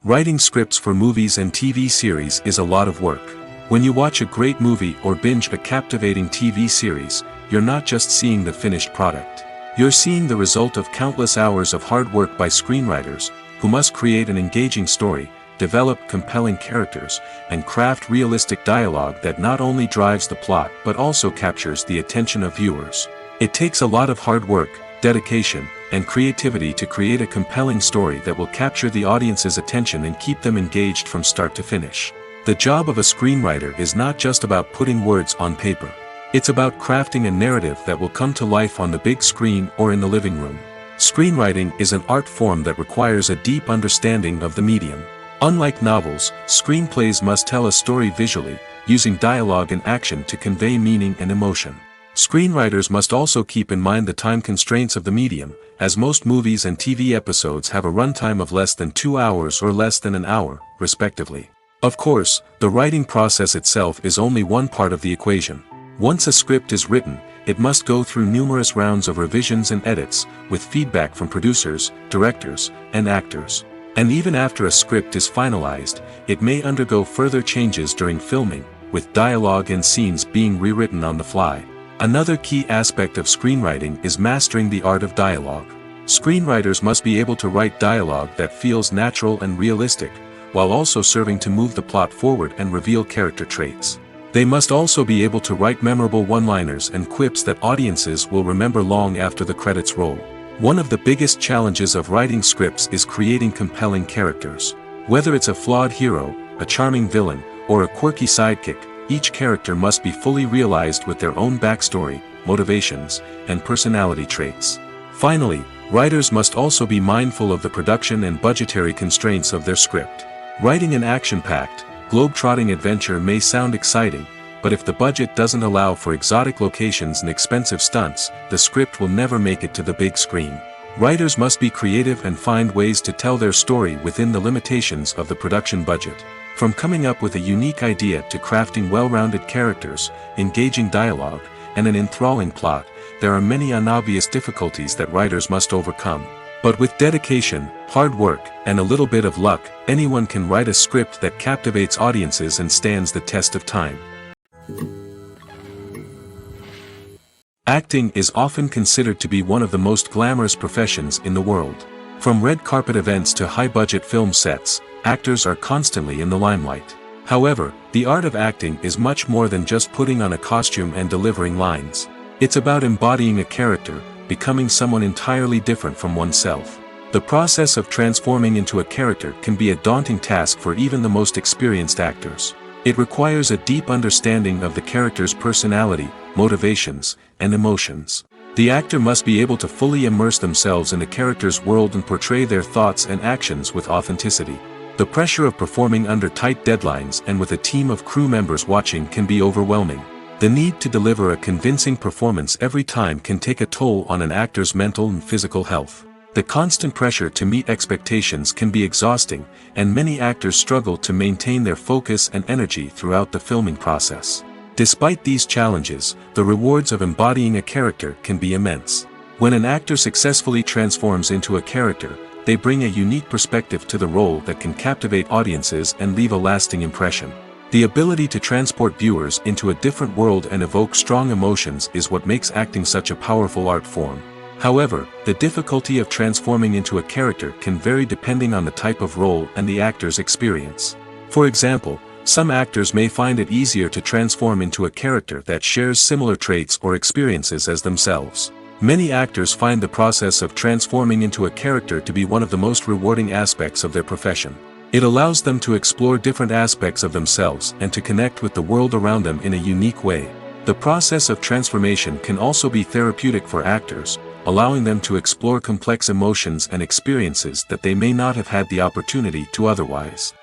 Writing scripts for movies and TV series is a lot of work. When you watch a great movie or binge a captivating TV series, you're not just seeing the finished product. You're seeing the result of countless hours of hard work by screenwriters, who must create an engaging story, develop compelling characters, and craft realistic dialogue that not only drives the plot but also captures the attention of viewers. It takes a lot of hard work, dedication, and creativity to create a compelling story that will capture the audience's attention and keep them engaged from start to finish. The job of a screenwriter is not just about putting words on paper. It's about crafting a narrative that will come to life on the big screen or in the living room. Screenwriting is an art form that requires a deep understanding of the medium. Unlike novels, screenplays must tell a story visually, using dialogue and action to convey meaning and emotion. Screenwriters must also keep in mind the time constraints of the medium, as most movies and TV episodes have a runtime of less than 2 hours or less than an hour, respectively. Of course, the writing process itself is only one part of the equation. Once a script is written, it must go through numerous rounds of revisions and edits, with feedback from producers, directors, and actors. And even after a script is finalized, it may undergo further changes during filming, with dialogue and scenes being rewritten on the fly. Another key aspect of screenwriting is mastering the art of dialogue. Screenwriters must be able to write dialogue that feels natural and realistic, while also serving to move the plot forward and reveal character traits. They must also be able to write memorable one-liners and quips that audiences will remember long after the credits roll. One of the biggest challenges of writing scripts is creating compelling characters. Whether it's a flawed hero, a charming villain, or a quirky sidekick, each character must be fully realized with their own backstory, motivations, and personality traits. Finally, writers must also be mindful of the production and budgetary constraints of their script. Writing an action-packed, globe-trotting adventure may sound exciting, but if the budget doesn't allow for exotic locations and expensive stunts, the script will never make it to the big screen. Writers must be creative and find ways to tell their story within the limitations of the production budget. From coming up with a unique idea to crafting well-rounded characters, engaging dialogue, and an enthralling plot, there are many unobvious difficulties that writers must overcome. But with dedication, hard work, and a little bit of luck, anyone can write a script that captivates audiences and stands the test of time. Acting is often considered to be one of the most glamorous professions in the world. From red carpet events to high-budget film sets, actors are constantly in the limelight. However, the art of acting is much more than just putting on a costume and delivering lines. It's about embodying a character, becoming someone entirely different from oneself. The process of transforming into a character can be a daunting task for even the most experienced actors. It requires a deep understanding of the character's personality, motivations, and emotions. The actor must be able to fully immerse themselves in the character's world and portray their thoughts and actions with authenticity. The pressure of performing under tight deadlines and with a team of crew members watching can be overwhelming. The need to deliver a convincing performance every time can take a toll on an actor's mental and physical health. The constant pressure to meet expectations can be exhausting, and many actors struggle to maintain their focus and energy throughout the filming process. Despite these challenges, the rewards of embodying a character can be immense. When an actor successfully transforms into a character, they bring a unique perspective to the role that can captivate audiences and leave a lasting impression. The ability to transport viewers into a different world and evoke strong emotions is what makes acting such a powerful art form. However, the difficulty of transforming into a character can vary depending on the type of role and the actor's experience. For example, some actors may find it easier to transform into a character that shares similar traits or experiences as themselves. Many actors find the process of transforming into a character to be one of the most rewarding aspects of their profession. It allows them to explore different aspects of themselves and to connect with the world around them in a unique way. The process of transformation can also be therapeutic for actors, allowing them to explore complex emotions and experiences that they may not have had the opportunity to otherwise.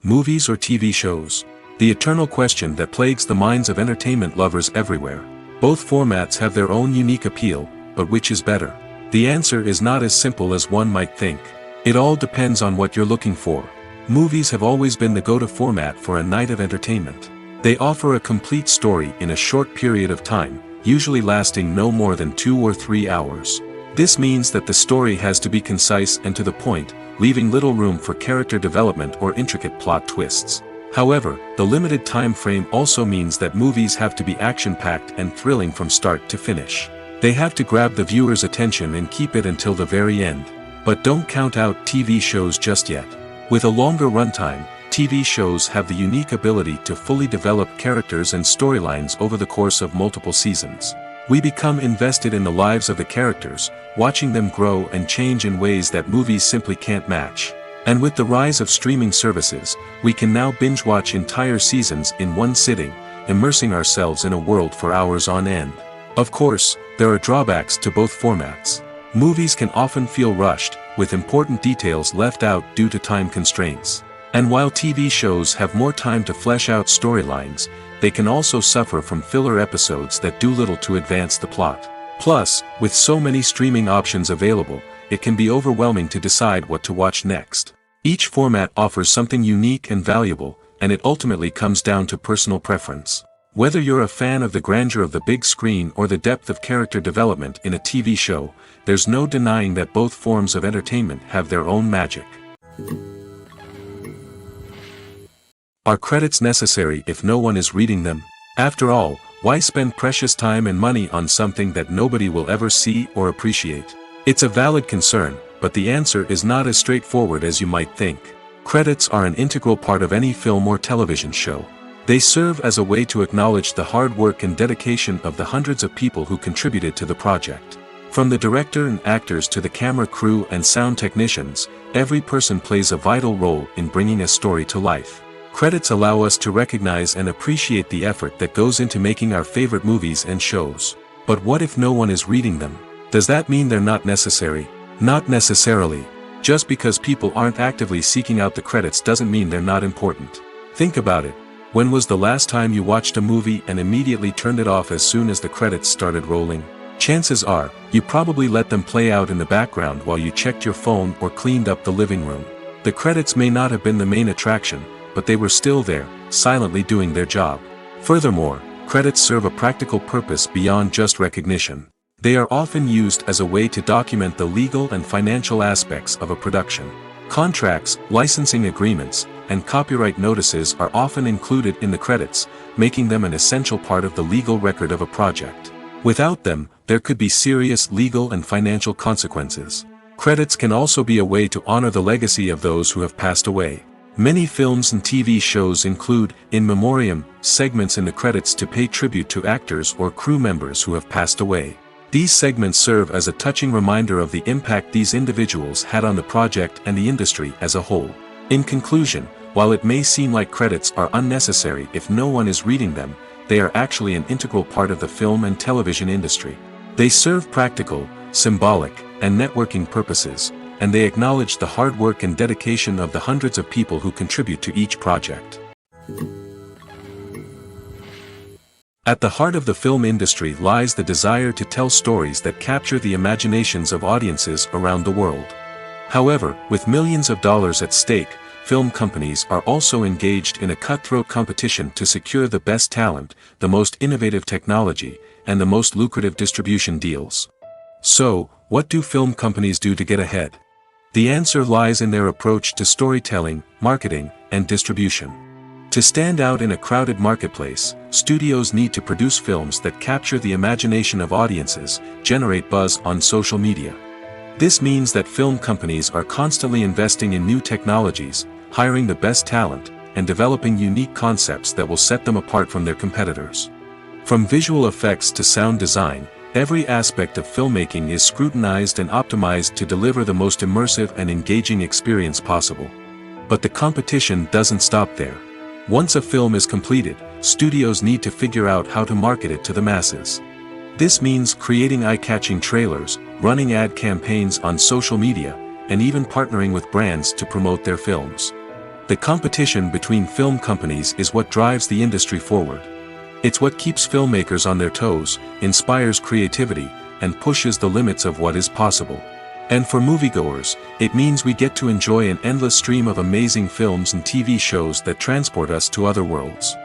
Movies or TV shows? The eternal question that plagues the minds of entertainment lovers everywhere. Both formats have their own unique appeal, but which is better? The answer is not as simple as one might think. It all depends on what you're looking for. Movies have always been the go-to format for a night of entertainment. They offer a complete story in a short period of time, usually lasting no more than 2 or 3 hours. This means that the story has to be concise and to the point, leaving little room for character development or intricate plot twists. However, the limited time frame also means that movies have to be action-packed and thrilling from start to finish. They have to grab the viewer's attention and keep it until the very end. But don't count out TV shows just yet. With a longer runtime, TV shows have the unique ability to fully develop characters and storylines over the course of multiple seasons. We become invested in the lives of the characters, watching them grow and change in ways that movies simply can't match. And with the rise of streaming services, we can now binge-watch entire seasons in one sitting, immersing ourselves in a world for hours on end. Of course, there are drawbacks to both formats. Movies can often feel rushed, with important details left out due to time constraints. And while TV shows have more time to flesh out storylines, they can also suffer from filler episodes that do little to advance the plot. Plus, with so many streaming options available, it can be overwhelming to decide what to watch next. Each format offers something unique and valuable, and it ultimately comes down to personal preference. Whether you're a fan of the grandeur of the big screen or the depth of character development in a TV show, there's no denying that both forms of entertainment have their own magic. Are credits necessary if no one is reading them? After all, why spend precious time and money on something that nobody will ever see or appreciate? It's a valid concern, but the answer is not as straightforward as you might think. Credits are an integral part of any film or television show. They serve as a way to acknowledge the hard work and dedication of the hundreds of people who contributed to the project. From the director and actors to the camera crew and sound technicians, every person plays a vital role in bringing a story to life. Credits allow us to recognize and appreciate the effort that goes into making our favorite movies and shows. But what if no one is reading them? Does that mean they're not necessary? Not necessarily. Just because people aren't actively seeking out the credits doesn't mean they're not important. Think about it. When was the last time you watched a movie and immediately turned it off as soon as the credits started rolling? Chances are, you probably let them play out in the background while you checked your phone or cleaned up the living room. The credits may not have been the main attraction, but they were still there, silently doing their job. Furthermore, credits serve a practical purpose beyond just recognition. They are often used as a way to document the legal and financial aspects of a production. Contracts, licensing agreements, and copyright notices are often included in the credits, making them an essential part of the legal record of a project. Without them, there could be serious legal and financial consequences. Credits can also be a way to honor the legacy of those who have passed away. Many films and TV shows include, in memoriam, segments in the credits to pay tribute to actors or crew members who have passed away. These segments serve as a touching reminder of the impact these individuals had on the project and the industry as a whole. In conclusion, while it may seem like credits are unnecessary if no one is reading them, they are actually an integral part of the film and television industry. They serve practical, symbolic, and networking purposes, and they acknowledge the hard work and dedication of the hundreds of people who contribute to each project. At the heart of the film industry lies the desire to tell stories that capture the imaginations of audiences around the world. However, with millions of dollars at stake, film companies are also engaged in a cutthroat competition to secure the best talent, the most innovative technology, and the most lucrative distribution deals. So, what do film companies do to get ahead? The answer lies in their approach to storytelling, marketing, and distribution. To stand out in a crowded marketplace, studios need to produce films that capture the imagination of audiences, generate buzz on social media. This means that film companies are constantly investing in new technologies, hiring the best talent, and developing unique concepts that will set them apart from their competitors. From visual effects to sound design, every aspect of filmmaking is scrutinized and optimized to deliver the most immersive and engaging experience possible. But the competition doesn't stop there. Once a film is completed, studios need to figure out how to market it to the masses. This means creating eye-catching trailers, running ad campaigns on social media, and even partnering with brands to promote their films. The competition between film companies is what drives the industry forward. It's what keeps filmmakers on their toes, inspires creativity, and pushes the limits of what is possible. And for moviegoers, it means we get to enjoy an endless stream of amazing films and TV shows that transport us to other worlds.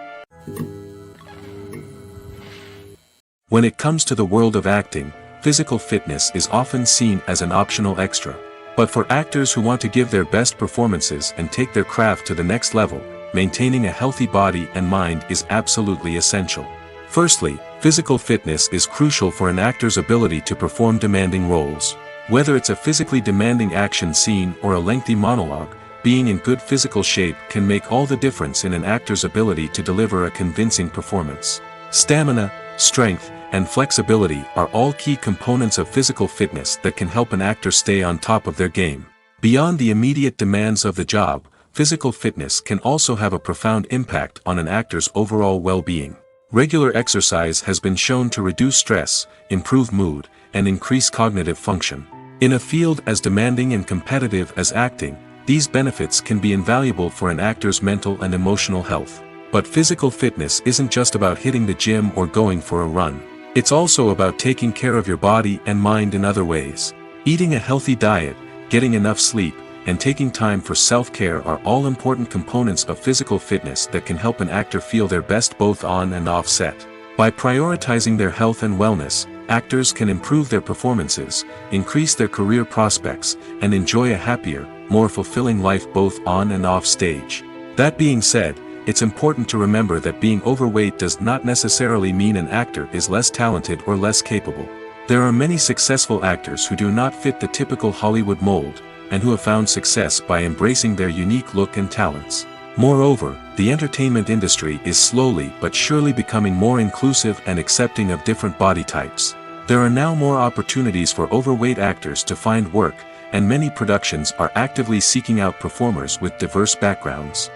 When it comes to the world of acting, physical fitness is often seen as an optional extra. But for actors who want to give their best performances and take their craft to the next level, maintaining a healthy body and mind is absolutely essential. Firstly, physical fitness is crucial for an actor's ability to perform demanding roles. Whether it's a physically demanding action scene or a lengthy monologue, being in good physical shape can make all the difference in an actor's ability to deliver a convincing performance. Stamina, strength, and flexibility are all key components of physical fitness that can help an actor stay on top of their game. Beyond the immediate demands of the job, physical fitness can also have a profound impact on an actor's overall well-being. Regular exercise has been shown to reduce stress, improve mood, and increase cognitive function. In a field as demanding and competitive as acting, these benefits can be invaluable for an actor's mental and emotional health. But physical fitness isn't just about hitting the gym or going for a run. It's also about taking care of your body and mind in other ways. Eating a healthy diet, getting enough sleep, and taking time for self-care are all important components of physical fitness that can help an actor feel their best both on and off set. By prioritizing their health and wellness, actors can improve their performances, increase their career prospects, and enjoy a happier, more fulfilling life both on and off stage. That being said, it's important to remember that being overweight does not necessarily mean an actor is less talented or less capable. There are many successful actors who do not fit the typical Hollywood mold, and who have found success by embracing their unique look and talents. Moreover, the entertainment industry is slowly but surely becoming more inclusive and accepting of different body types. There are now more opportunities for overweight actors to find work, and many productions are actively seeking out performers with diverse backgrounds.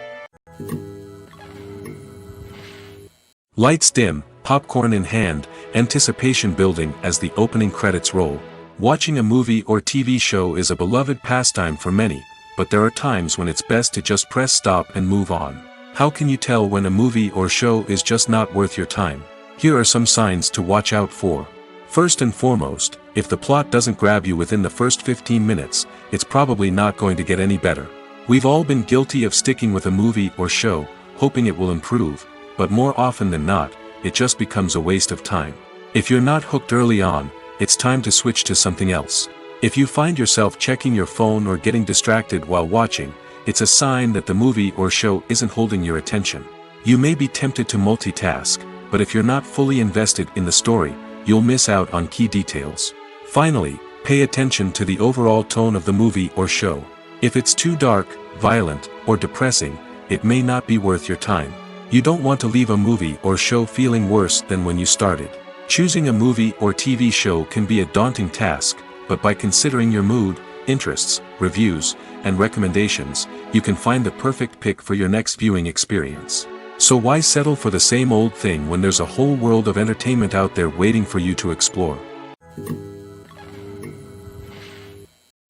Lights dim, popcorn in hand, anticipation building as the opening credits roll. Watching a movie or TV show is a beloved pastime for many, but there are times when it's best to just press stop and move on. How can you tell when a movie or show is just not worth your time? Here are some signs to watch out for. First and foremost, if the plot doesn't grab you within the first 15 minutes, it's probably not going to get any better. We've all been guilty of sticking with a movie or show, hoping it will improve, but more often than not, it just becomes a waste of time. If you're not hooked early on, it's time to switch to something else. If you find yourself checking your phone or getting distracted while watching, it's a sign that the movie or show isn't holding your attention. You may be tempted to multitask, but if you're not fully invested in the story, you'll miss out on key details. Finally, pay attention to the overall tone of the movie or show. If it's too dark, violent, or depressing, it may not be worth your time. You don't want to leave a movie or show feeling worse than when you started. Choosing a movie or TV show can be a daunting task, but by considering your mood, interests, reviews, and recommendations, you can find the perfect pick for your next viewing experience. So why settle for the same old thing when there's a whole world of entertainment out there waiting for you to explore?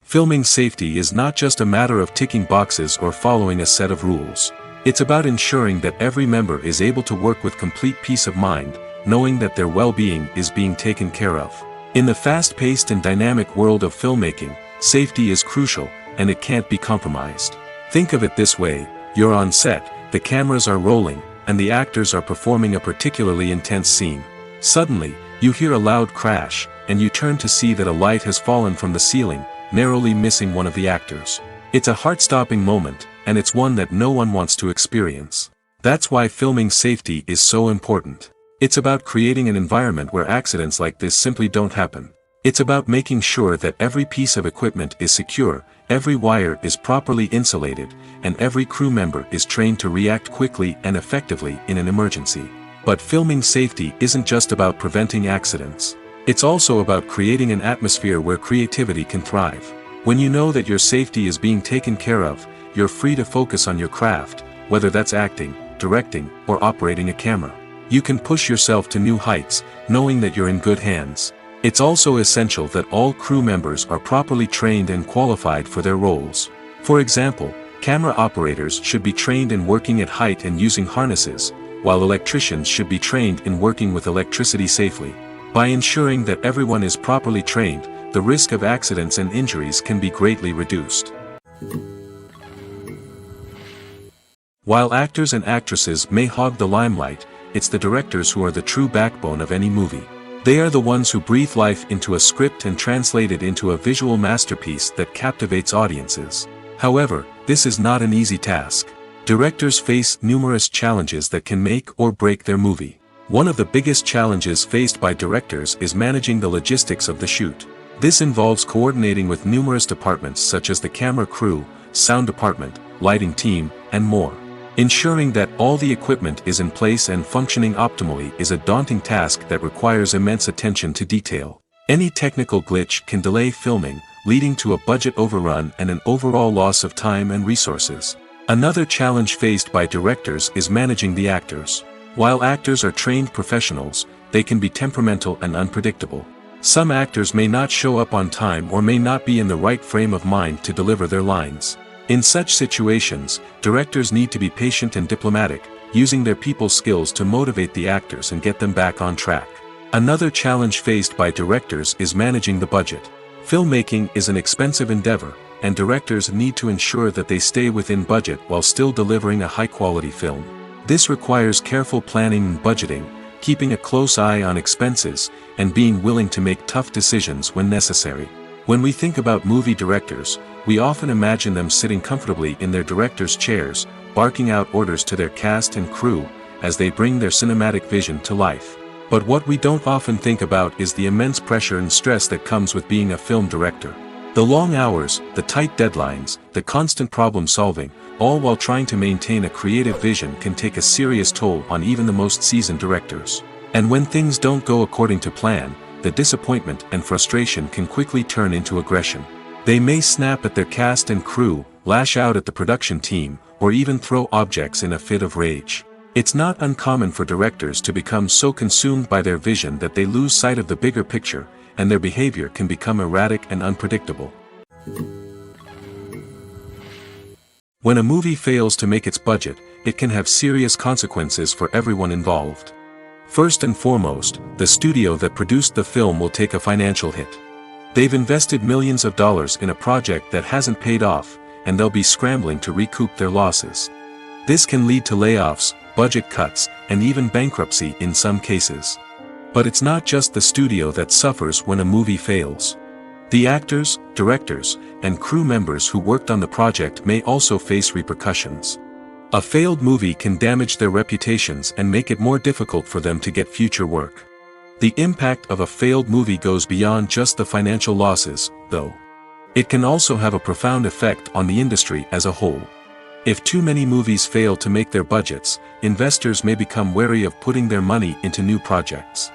Filming safety is not just a matter of ticking boxes or following a set of rules. It's about ensuring that every member is able to work with complete peace of mind, knowing that their well-being is being taken care of. In the fast-paced and dynamic world of filmmaking, safety is crucial, and it can't be compromised. Think of it this way: you're on set, the cameras are rolling, and the actors are performing a particularly intense scene. Suddenly, you hear a loud crash, and you turn to see that a light has fallen from the ceiling, narrowly missing one of the actors. It's a heart-stopping moment, and it's one that no one wants to experience. That's why filming safety is so important. It's about creating an environment where accidents like this simply don't happen. It's about making sure that every piece of equipment is secure, every wire is properly insulated, and every crew member is trained to react quickly and effectively in an emergency. But filming safety isn't just about preventing accidents. It's also about creating an atmosphere where creativity can thrive. When you know that your safety is being taken care of, you're free to focus on your craft, whether that's acting, directing, or operating a camera. You can push yourself to new heights, knowing that you're in good hands. It's also essential that all crew members are properly trained and qualified for their roles. For example, camera operators should be trained in working at height and using harnesses, while electricians should be trained in working with electricity safely. By ensuring that everyone is properly trained, the risk of accidents and injuries can be greatly reduced. While actors and actresses may hog the limelight, it's the directors who are the true backbone of any movie. They are the ones who breathe life into a script and translate it into a visual masterpiece that captivates audiences. However, this is not an easy task. Directors face numerous challenges that can make or break their movie. One of the biggest challenges faced by directors is managing the logistics of the shoot. This involves coordinating with numerous departments such as the camera crew, sound department, lighting team, and more. Ensuring that all the equipment is in place and functioning optimally is a daunting task that requires immense attention to detail. Any technical glitch can delay filming, leading to a budget overrun and an overall loss of time and resources. Another challenge faced by directors is managing the actors. While actors are trained professionals, they can be temperamental and unpredictable. Some actors may not show up on time or may not be in the right frame of mind to deliver their lines. In such situations, directors need to be patient and diplomatic, using their people skills to motivate the actors and get them back on track. Another challenge faced by directors is managing the budget. Filmmaking is an expensive endeavor, and directors need to ensure that they stay within budget while still delivering a high-quality film. This requires careful planning and budgeting, keeping a close eye on expenses, and being willing to make tough decisions when necessary. When we think about movie directors, we often imagine them sitting comfortably in their director's chairs, barking out orders to their cast and crew, as they bring their cinematic vision to life. But what we don't often think about is the immense pressure and stress that comes with being a film director. The long hours, the tight deadlines, the constant problem solving, all while trying to maintain a creative vision can take a serious toll on even the most seasoned directors. And when things don't go according to plan, the disappointment and frustration can quickly turn into aggression. They may snap at their cast and crew, lash out at the production team, or even throw objects in a fit of rage. It's not uncommon for directors to become so consumed by their vision that they lose sight of the bigger picture, and their behavior can become erratic and unpredictable. When a movie fails to make its budget, it can have serious consequences for everyone involved. First and foremost, the studio that produced the film will take a financial hit. They've invested millions of dollars in a project that hasn't paid off, and they'll be scrambling to recoup their losses. This can lead to layoffs, budget cuts, and even bankruptcy in some cases. But it's not just the studio that suffers when a movie fails. The actors, directors, and crew members who worked on the project may also face repercussions. A failed movie can damage their reputations and make it more difficult for them to get future work. The impact of a failed movie goes beyond just the financial losses, though. It can also have a profound effect on the industry as a whole. If too many movies fail to make their budgets, investors may become wary of putting their money into new projects.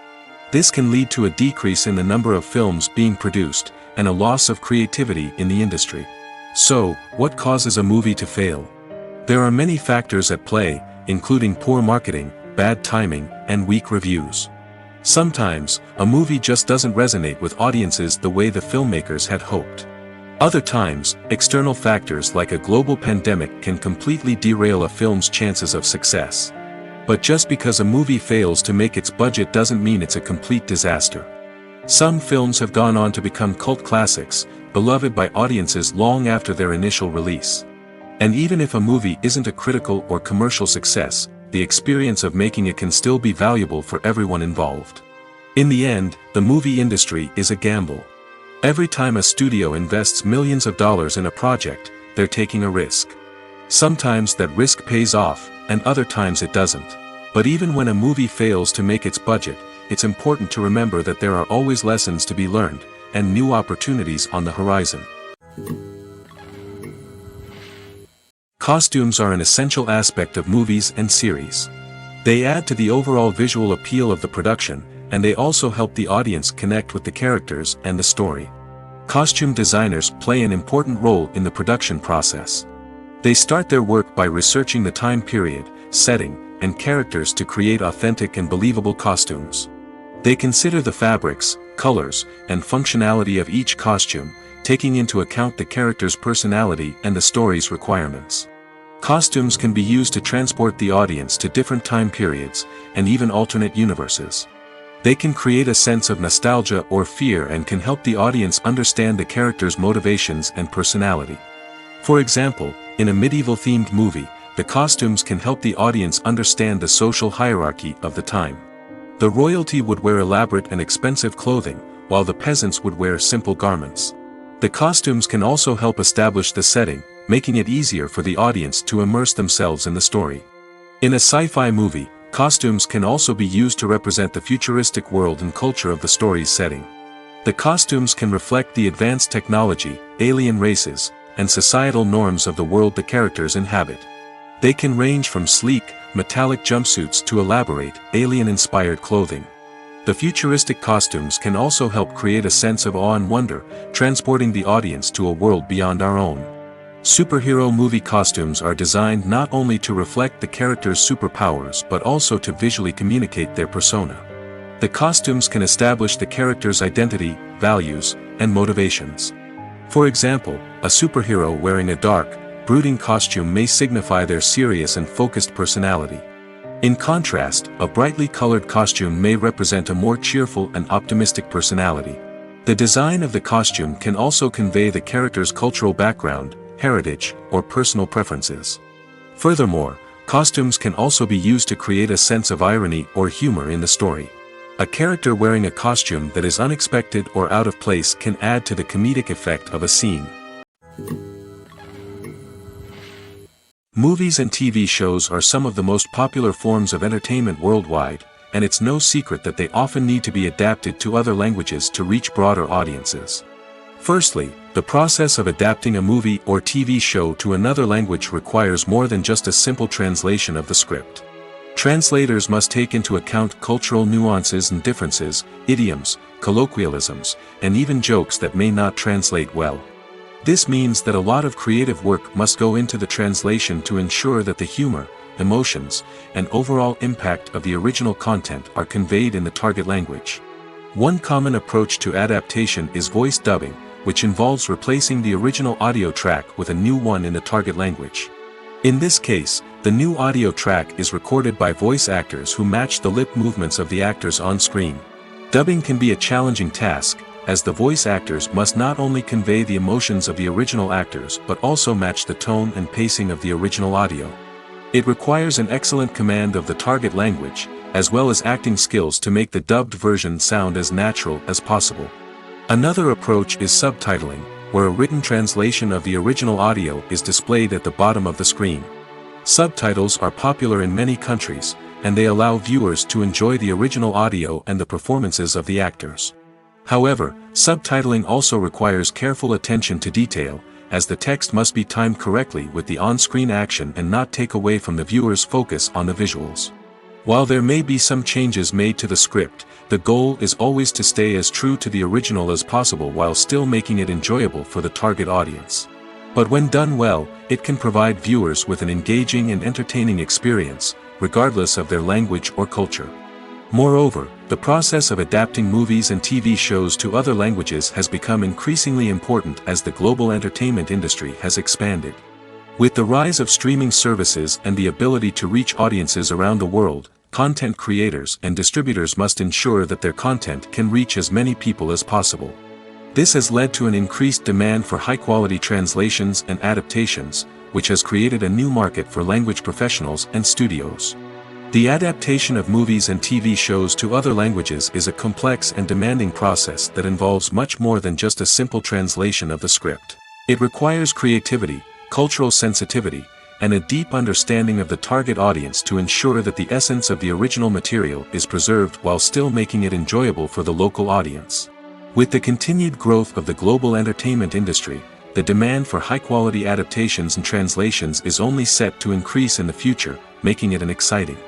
This can lead to a decrease in the number of films being produced, and a loss of creativity in the industry. So, what causes a movie to fail? There are many factors at play, including poor marketing, bad timing, and weak reviews. Sometimes, a movie just doesn't resonate with audiences the way the filmmakers had hoped. Other times, external factors like a global pandemic can completely derail a film's chances of success. But just because a movie fails to make its budget doesn't mean it's a complete disaster. Some films have gone on to become cult classics, beloved by audiences long after their initial release. And even if a movie isn't a critical or commercial success, the experience of making it can still be valuable for everyone involved. In the end, the movie industry is a gamble. Every time a studio invests millions of dollars in a project, they're taking a risk. Sometimes that risk pays off, and other times it doesn't. But even when a movie fails to make its budget, it's important to remember that there are always lessons to be learned, and new opportunities on the horizon. Costumes are an essential aspect of movies and series. They add to the overall visual appeal of the production, and they also help the audience connect with the characters and the story. Costume designers play an important role in the production process. They start their work by researching the time period, setting, and characters to create authentic and believable costumes. They consider the fabrics, colors, and functionality of each costume, taking into account the character's personality and the story's requirements. Costumes can be used to transport the audience to different time periods, and even alternate universes. They can create a sense of nostalgia or fear and can help the audience understand the character's motivations and personality. For example, in a medieval-themed movie, the costumes can help the audience understand the social hierarchy of the time. The royalty would wear elaborate and expensive clothing, while the peasants would wear simple garments. The costumes can also help establish the setting, making it easier for the audience to immerse themselves in the story. In a sci-fi movie, costumes can also be used to represent the futuristic world and culture of the story's setting. The costumes can reflect the advanced technology, alien races, and societal norms of the world the characters inhabit. They can range from sleek, metallic jumpsuits to elaborate, alien-inspired clothing. The futuristic costumes can also help create a sense of awe and wonder, transporting the audience to a world beyond our own. Superhero movie costumes are designed not only to reflect the character's superpowers but also to visually communicate their persona. The costumes can establish the character's identity, values, and motivations. For example, a superhero wearing a dark, brooding costume may signify their serious and focused personality. In contrast, a brightly colored costume may represent a more cheerful and optimistic personality. The design of the costume can also convey the character's cultural background, heritage, or personal preferences. Furthermore, costumes can also be used to create a sense of irony or humor in the story. A character wearing a costume that is unexpected or out of place can add to the comedic effect of a scene. Movies and TV shows are some of the most popular forms of entertainment worldwide, and it's no secret that they often need to be adapted to other languages to reach broader audiences. Firstly, the process of adapting a movie or TV show to another language requires more than just a simple translation of the script. Translators must take into account cultural nuances and differences, idioms, colloquialisms, and even jokes that may not translate well. This means that a lot of creative work must go into the translation to ensure that the humor, emotions, and overall impact of the original content are conveyed in the target language. One common approach to adaptation is voice dubbing, which involves replacing the original audio track with a new one in the target language. In this case, the new audio track is recorded by voice actors who match the lip movements of the actors on screen. Dubbing can be a challenging task, as the voice actors must not only convey the emotions of the original actors but also match the tone and pacing of the original audio. It requires an excellent command of the target language, as well as acting skills to make the dubbed version sound as natural as possible. Another approach is subtitling, where a written translation of the original audio is displayed at the bottom of the screen. Subtitles are popular in many countries, and they allow viewers to enjoy the original audio and the performances of the actors. However, subtitling also requires careful attention to detail, as the text must be timed correctly with the on-screen action and not take away from the viewer's focus on the visuals. While there may be some changes made to the script, the goal is always to stay as true to the original as possible while still making it enjoyable for the target audience. But when done well, it can provide viewers with an engaging and entertaining experience, regardless of their language or culture. Moreover, the process of adapting movies and TV shows to other languages has become increasingly important as the global entertainment industry has expanded. With the rise of streaming services and the ability to reach audiences around the world, content creators and distributors must ensure that their content can reach as many people as possible. This has led to an increased demand for high-quality translations and adaptations, which has created a new market for language professionals and studios. The adaptation of movies and TV shows to other languages is a complex and demanding process that involves much more than just a simple translation of the script. It requires creativity, cultural sensitivity, and a deep understanding of the target audience to ensure that the essence of the original material is preserved while still making it enjoyable for the local audience. With the continued growth of the global entertainment industry, the demand for high-quality adaptations and translations is only set to increase in the future, making it exciting.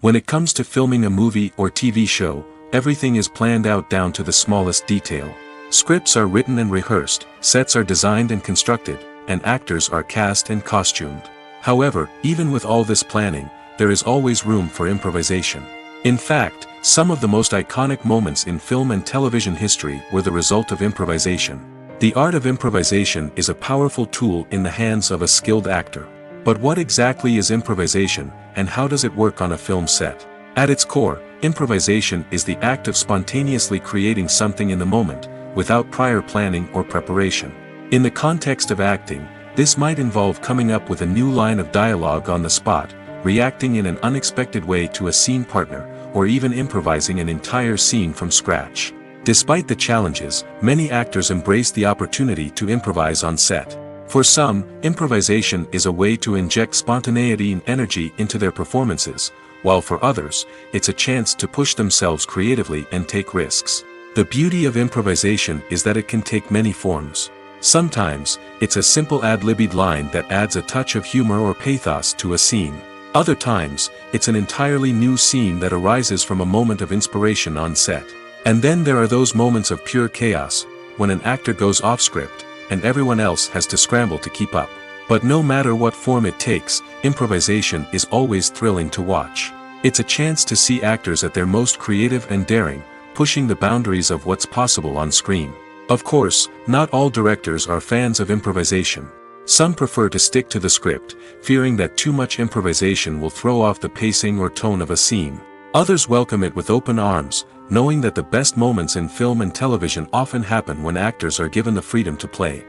When it comes to filming a movie or TV show, everything is planned out down to the smallest detail. Scripts are written and rehearsed, sets are designed and constructed, and actors are cast and costumed. However, even with all this planning, there is always room for improvisation. In fact, some of the most iconic moments in film and television history were the result of improvisation. The art of improvisation is a powerful tool in the hands of a skilled actor. But what exactly is improvisation, and how does it work on a film set? At its core, improvisation is the act of spontaneously creating something in the moment, without prior planning or preparation. In the context of acting, this might involve coming up with a new line of dialogue on the spot, reacting in an unexpected way to a scene partner, or even improvising an entire scene from scratch. Despite the challenges, many actors embrace the opportunity to improvise on set. For some, improvisation is a way to inject spontaneity and energy into their performances, while for others, it's a chance to push themselves creatively and take risks. The beauty of improvisation is that it can take many forms. Sometimes, it's a simple ad-libbed line that adds a touch of humor or pathos to a scene. Other times, it's an entirely new scene that arises from a moment of inspiration on set. And then there are those moments of pure chaos, when an actor goes off script, and everyone else has to scramble to keep up. But no matter what form it takes, improvisation is always thrilling to watch. It's a chance to see actors at their most creative and daring, pushing the boundaries of what's possible on screen. Of course, not all directors are fans of improvisation. Some prefer to stick to the script, fearing that too much improvisation will throw off the pacing or tone of a scene. Others welcome it with open arms, knowing that the best moments in film and television often happen when actors are given the freedom to play.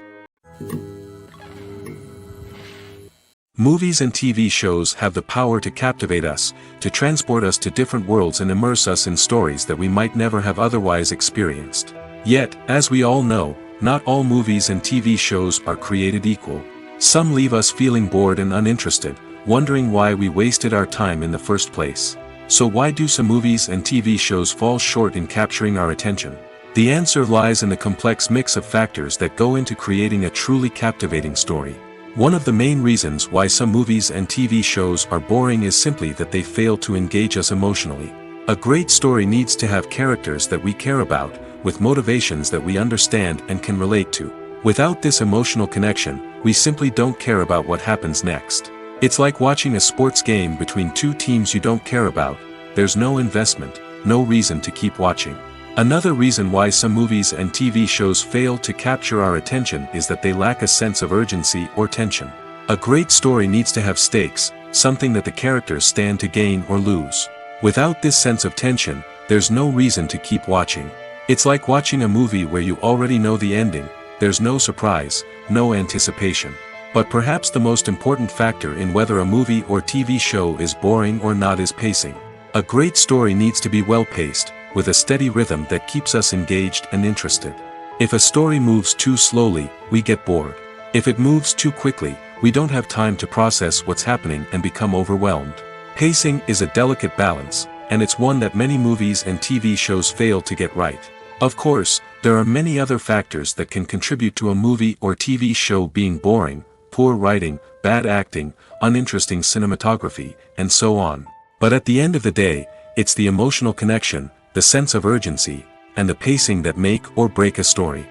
Movies and TV shows have the power to captivate us, to transport us to different worlds and immerse us in stories that we might never have otherwise experienced. Yet, as we all know, not all movies and TV shows are created equal. Some leave us feeling bored and uninterested, wondering why we wasted our time in the first place. So why do some movies and TV shows fall short in capturing our attention? The answer lies in the complex mix of factors that go into creating a truly captivating story. One of the main reasons why some movies and TV shows are boring is simply that they fail to engage us emotionally. A great story needs to have characters that we care about, with motivations that we understand and can relate to. Without this emotional connection, we simply don't care about what happens next. It's like watching a sports game between two teams you don't care about. There's no investment, no reason to keep watching. Another reason why some movies and TV shows fail to capture our attention is that they lack a sense of urgency or tension. A great story needs to have stakes, something that the characters stand to gain or lose. Without this sense of tension, there's no reason to keep watching. It's like watching a movie where you already know the ending, there's no surprise, no anticipation. But perhaps the most important factor in whether a movie or TV show is boring or not is pacing. A great story needs to be well-paced, with a steady rhythm that keeps us engaged and interested. If a story moves too slowly, we get bored. If it moves too quickly, we don't have time to process what's happening and become overwhelmed. Pacing is a delicate balance, and it's one that many movies and TV shows fail to get right. Of course, there are many other factors that can contribute to a movie or TV show being boring: poor writing, bad acting, uninteresting cinematography, and so on. But at the end of the day, it's the emotional connection, the sense of urgency, and the pacing that make or break a story.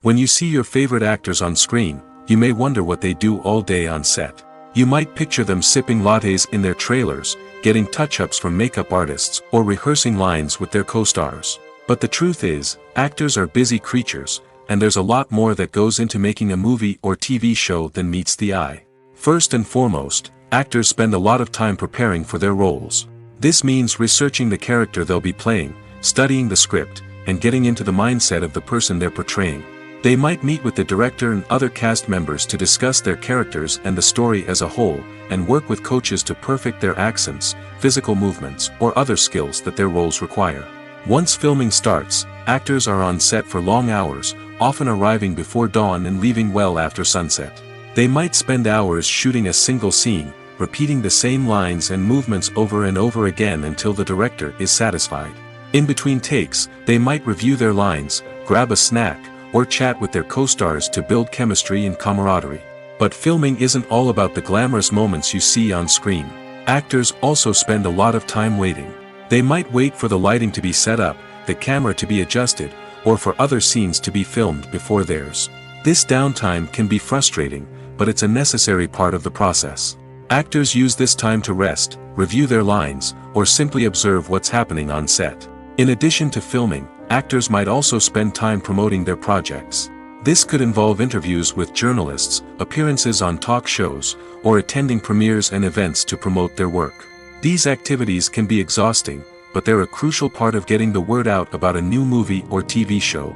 When you see your favorite actors on screen, you may wonder what they do all day on set. You might picture them sipping lattes in their trailers, getting touch-ups from makeup artists, or rehearsing lines with their co-stars. But the truth is, actors are busy creatures, and there's a lot more that goes into making a movie or TV show than meets the eye. First and foremost, actors spend a lot of time preparing for their roles. This means researching the character they'll be playing, studying the script, and getting into the mindset of the person they're portraying. They might meet with the director and other cast members to discuss their characters and the story as a whole, and work with coaches to perfect their accents, physical movements, or other skills that their roles require. Once filming starts, actors are on set for long hours, often arriving before dawn and leaving well after sunset. They might spend hours shooting a single scene, repeating the same lines and movements over and over again until the director is satisfied. In between takes, they might review their lines, grab a snack, or chat with their co-stars to build chemistry and camaraderie. But filming isn't all about the glamorous moments you see on screen. Actors also spend a lot of time waiting. They might wait for the lighting to be set up, the camera to be adjusted, or for other scenes to be filmed before theirs. This downtime can be frustrating, but it's a necessary part of the process. Actors use this time to rest, review their lines, or simply observe what's happening on set. In addition to filming, actors might also spend time promoting their projects. This could involve interviews with journalists, appearances on talk shows, or attending premieres and events to promote their work. These activities can be exhausting, but they're a crucial part of getting the word out about a new movie or TV show.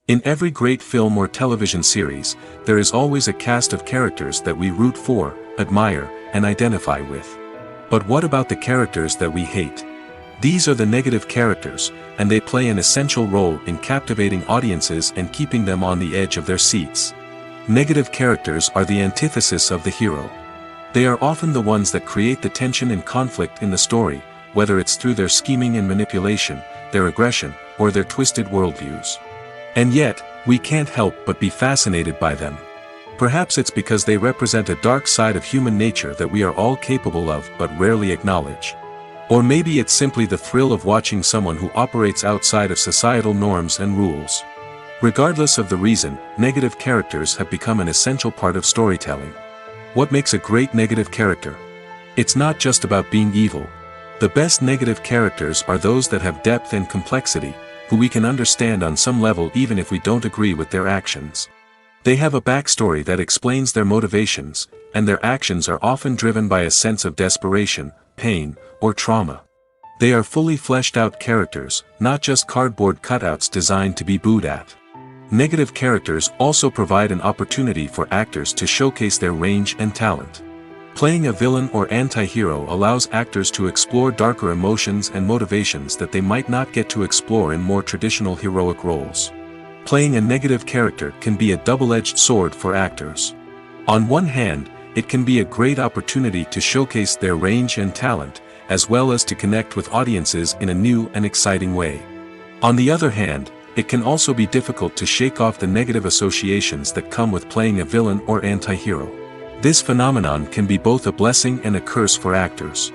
In every great film or television series, there is always a cast of characters that we root for, admire, and identify with. But what about the characters that we hate? These are the negative characters, and they play an essential role in captivating audiences and keeping them on the edge of their seats. Negative characters are the antithesis of the hero. They are often the ones that create the tension and conflict in the story, whether it's through their scheming and manipulation, their aggression, or their twisted worldviews. And yet, we can't help but be fascinated by them. Perhaps it's because they represent a dark side of human nature that we are all capable of but rarely acknowledge. Or maybe it's simply the thrill of watching someone who operates outside of societal norms and rules. Regardless of the reason, negative characters have become an essential part of storytelling. What makes a great negative character? It's not just about being evil. The best negative characters are those that have depth and complexity, who we can understand on some level even if we don't agree with their actions. They have a backstory that explains their motivations, and their actions are often driven by a sense of desperation, pain, or trauma. They are fully fleshed out characters, not just cardboard cutouts designed to be booed at. Negative characters also provide an opportunity for actors to showcase their range and talent. Playing a villain or anti-hero allows actors to explore darker emotions and motivations that they might not get to explore in more traditional heroic roles. Playing a negative character can be a double-edged sword for actors. On one hand, it can be a great opportunity to showcase their range and talent, as well as to connect with audiences in a new and exciting way. On the other hand, it can also be difficult to shake off the negative associations that come with playing a villain or anti-hero. This phenomenon can be both a blessing and a curse for actors.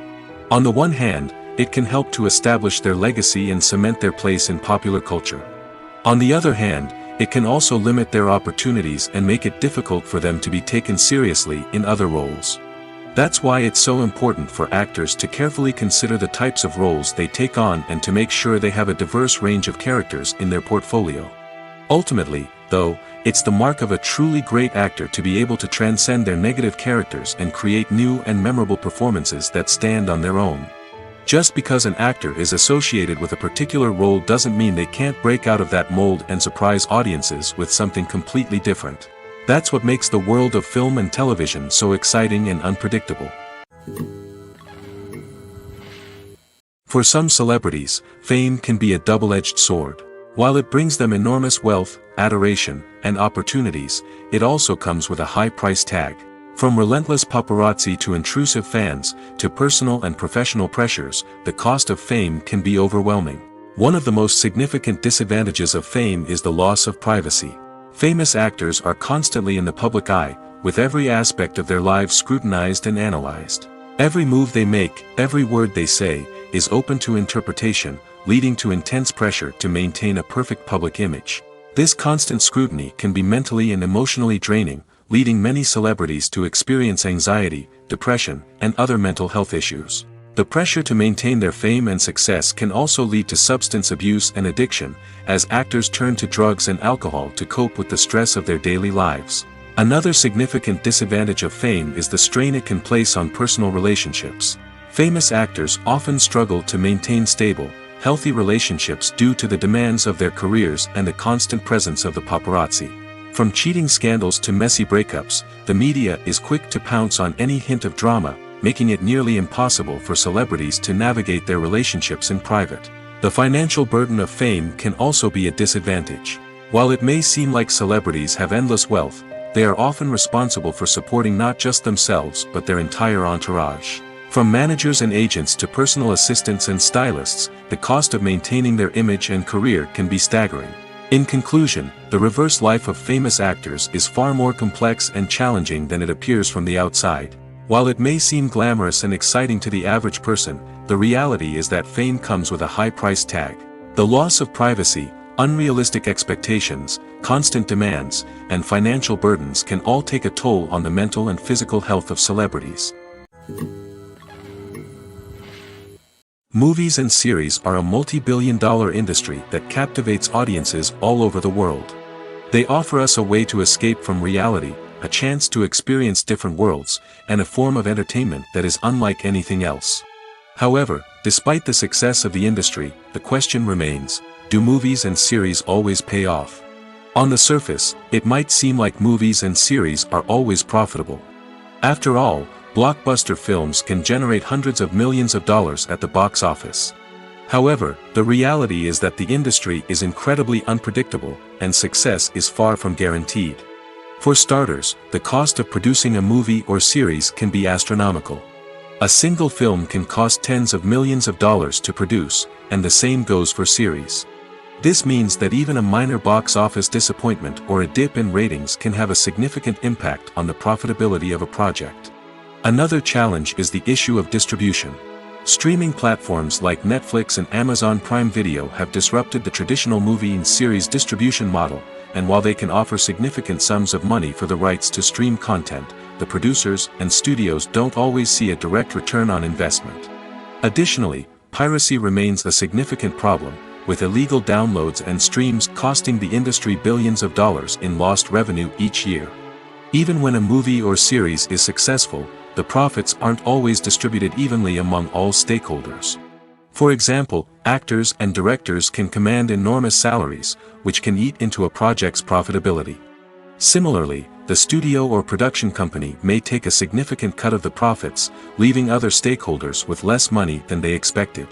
On the one hand, it can help to establish their legacy and cement their place in popular culture. On the other hand, it can also limit their opportunities and make it difficult for them to be taken seriously in other roles. That's why it's so important for actors to carefully consider the types of roles they take on and to make sure they have a diverse range of characters in their portfolio. Ultimately, though, it's the mark of a truly great actor to be able to transcend their negative characters and create new and memorable performances that stand on their own. Just because an actor is associated with a particular role doesn't mean they can't break out of that mold and surprise audiences with something completely different. That's what makes the world of film and television so exciting and unpredictable. For some celebrities, fame can be a double-edged sword. While it brings them enormous wealth, adoration, and opportunities, it also comes with a high price tag. From relentless paparazzi to intrusive fans, to personal and professional pressures, the cost of fame can be overwhelming. One of the most significant disadvantages of fame is the loss of privacy. Famous actors are constantly in the public eye, with every aspect of their lives scrutinized and analyzed. Every move they make, every word they say, is open to interpretation, leading to intense pressure to maintain a perfect public image. This constant scrutiny can be mentally and emotionally draining, leading many celebrities to experience anxiety, depression, and other mental health issues. The pressure to maintain their fame and success can also lead to substance abuse and addiction, as actors turn to drugs and alcohol to cope with the stress of their daily lives. Another significant disadvantage of fame is the strain it can place on personal relationships. Famous actors often struggle to maintain stable, healthy relationships due to the demands of their careers and the constant presence of the paparazzi. From cheating scandals to messy breakups, the media is quick to pounce on any hint of drama, making it nearly impossible for celebrities to navigate their relationships in private. The financial burden of fame can also be a disadvantage. While it may seem like celebrities have endless wealth, they are often responsible for supporting not just themselves but their entire entourage. From managers and agents to personal assistants and stylists, the cost of maintaining their image and career can be staggering. In conclusion, the reverse life of famous actors is far more complex and challenging than it appears from the outside. While it may seem glamorous and exciting to the average person, the reality is that fame comes with a high price tag. The loss of privacy, unrealistic expectations, constant demands, and financial burdens can all take a toll on the mental and physical health of celebrities. Movies and series are a multi-billion-dollar industry that captivates audiences all over the world. They offer us a way to escape from reality, a chance to experience different worlds, and a form of entertainment that is unlike anything else. However, despite the success of the industry, the question remains, do movies and series always pay off? On the surface, it might seem like movies and series are always profitable. After all, blockbuster films can generate hundreds of millions of dollars at the box office. However, the reality is that the industry is incredibly unpredictable, and success is far from guaranteed. For starters, the cost of producing a movie or series can be astronomical. A single film can cost tens of millions of dollars to produce, and the same goes for series. This means that even a minor box office disappointment or a dip in ratings can have a significant impact on the profitability of a project. Another challenge is the issue of distribution. Streaming platforms like Netflix and Amazon Prime Video have disrupted the traditional movie and series distribution model, and while they can offer significant sums of money for the rights to stream content, the producers and studios don't always see a direct return on investment. Additionally, piracy remains a significant problem, with illegal downloads and streams costing the industry billions of dollars in lost revenue each year. Even when a movie or series is successful, the profits aren't always distributed evenly among all stakeholders. For example, actors and directors can command enormous salaries, which can eat into a project's profitability. Similarly, the studio or production company may take a significant cut of the profits, leaving other stakeholders with less money than they expected.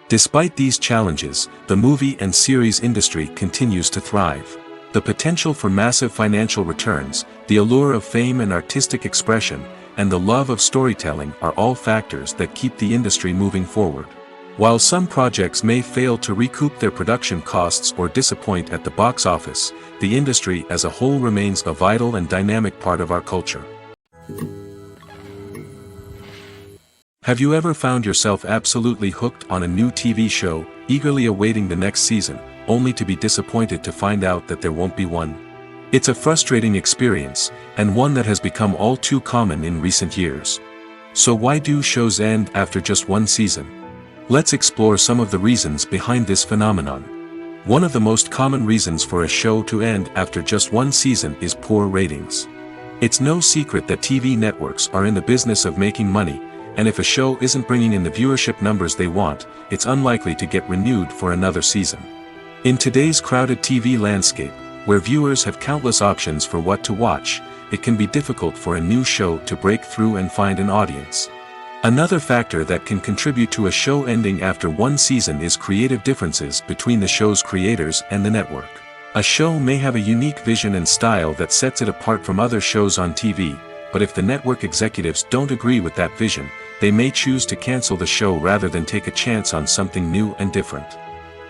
Despite these challenges, the movie and series industry continues to thrive. The potential for massive financial returns, the allure of fame and artistic expression, and the love of storytelling are all factors that keep the industry moving forward. While some projects may fail to recoup their production costs or disappoint at the box office, the industry as a whole remains a vital and dynamic part of our culture. Have you ever found yourself absolutely hooked on a new TV show, eagerly awaiting the next season, only to be disappointed to find out that there won't be one? It's a frustrating experience, and one that has become all too common in recent years. So why do shows end after just one season? Let's explore some of the reasons behind this phenomenon. One of the most common reasons for a show to end after just one season is poor ratings. It's no secret that TV networks are in the business of making money, and if a show isn't bringing in the viewership numbers they want, it's unlikely to get renewed for another season. In today's crowded TV landscape, where viewers have countless options for what to watch, it can be difficult for a new show to break through and find an audience. Another factor that can contribute to a show ending after one season is creative differences between the show's creators and the network. A show may have a unique vision and style that sets it apart from other shows on TV, but if the network executives don't agree with that vision, they may choose to cancel the show rather than take a chance on something new and different.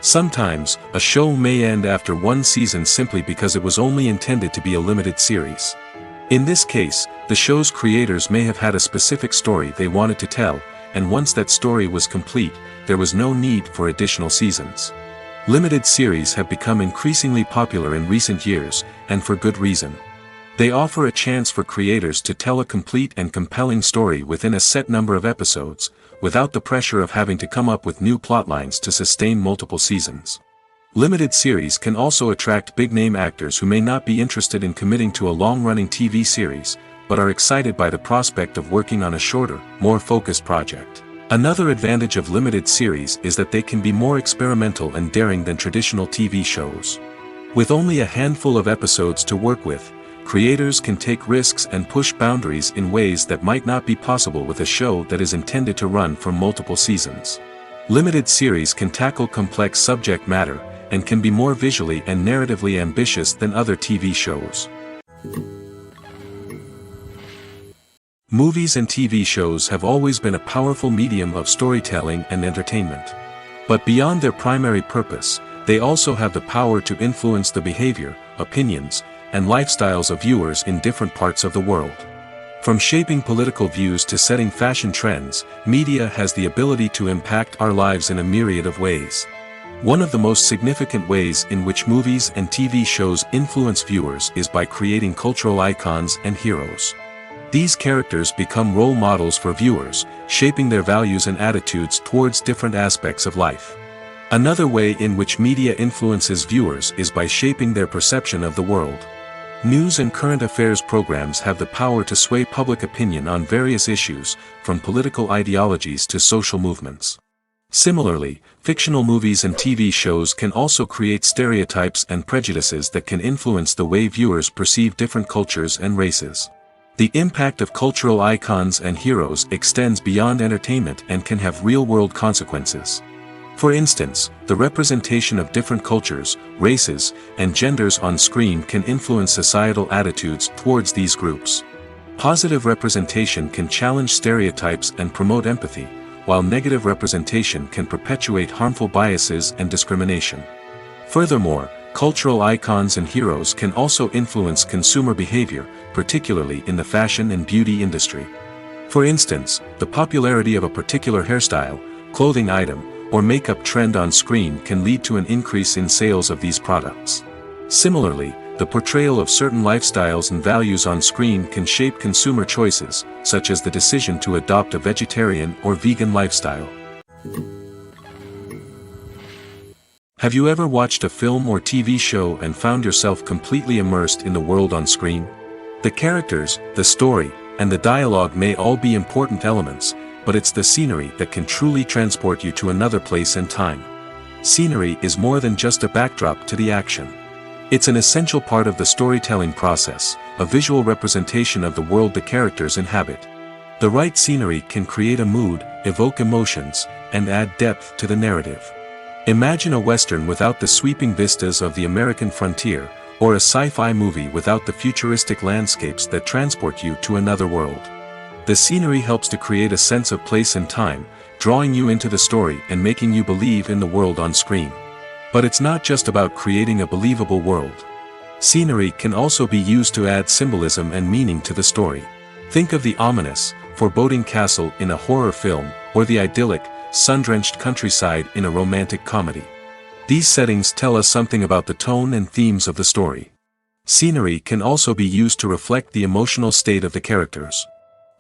Sometimes, a show may end after one season simply because it was only intended to be a limited series. In this case, the show's creators may have had a specific story they wanted to tell, and once that story was complete, there was no need for additional seasons. Limited series have become increasingly popular in recent years, and for good reason. They offer a chance for creators to tell a complete and compelling story within a set number of episodes, without the pressure of having to come up with new plotlines to sustain multiple seasons. Limited series can also attract big-name actors who may not be interested in committing to a long-running TV series, but are excited by the prospect of working on a shorter, more focused project. Another advantage of limited series is that they can be more experimental and daring than traditional TV shows. With only a handful of episodes to work with, creators can take risks and push boundaries in ways that might not be possible with a show that is intended to run for multiple seasons. Limited series can tackle complex subject matter, and can be more visually and narratively ambitious than other TV shows. Movies and TV shows have always been a powerful medium of storytelling and entertainment. But beyond their primary purpose, they also have the power to influence the behavior, opinions, and lifestyles of viewers in different parts of the world. From shaping political views to setting fashion trends, media has the ability to impact our lives in a myriad of ways. One of the most significant ways in which movies and TV shows influence viewers is by creating cultural icons and heroes. These characters become role models for viewers, shaping their values and attitudes towards different aspects of life. Another way in which media influences viewers is by shaping their perception of the world. News and current affairs programs have the power to sway public opinion on various issues, from political ideologies to social movements. Similarly, fictional movies and TV shows can also create stereotypes and prejudices that can influence the way viewers perceive different cultures and races. The impact of cultural icons and heroes extends beyond entertainment and can have real-world consequences. For instance, the representation of different cultures, races, and genders on screen can influence societal attitudes towards these groups. Positive representation can challenge stereotypes and promote empathy, while negative representation can perpetuate harmful biases and discrimination. Furthermore, cultural icons and heroes can also influence consumer behavior, particularly in the fashion and beauty industry. For instance, the popularity of a particular hairstyle, clothing item, or makeup trend on screen can lead to an increase in sales of these products. Similarly, the portrayal of certain lifestyles and values on screen can shape consumer choices, such as the decision to adopt a vegetarian or vegan lifestyle. Have you ever watched a film or TV show and found yourself completely immersed in the world on screen? The characters, the story, and the dialogue may all be important elements, but it's the scenery that can truly transport you to another place and time. Scenery is more than just a backdrop to the action. It's an essential part of the storytelling process, a visual representation of the world the characters inhabit. The right scenery can create a mood, evoke emotions, and add depth to the narrative. Imagine a Western without the sweeping vistas of the American frontier, or a sci-fi movie without the futuristic landscapes that transport you to another world. The scenery helps to create a sense of place and time, drawing you into the story and making you believe in the world on screen. But it's not just about creating a believable world. Scenery can also be used to add symbolism and meaning to the story. Think of the ominous, foreboding castle in a horror film, or the idyllic, sun-drenched countryside in a romantic comedy. These settings tell us something about the tone and themes of the story. Scenery can also be used to reflect the emotional state of the characters.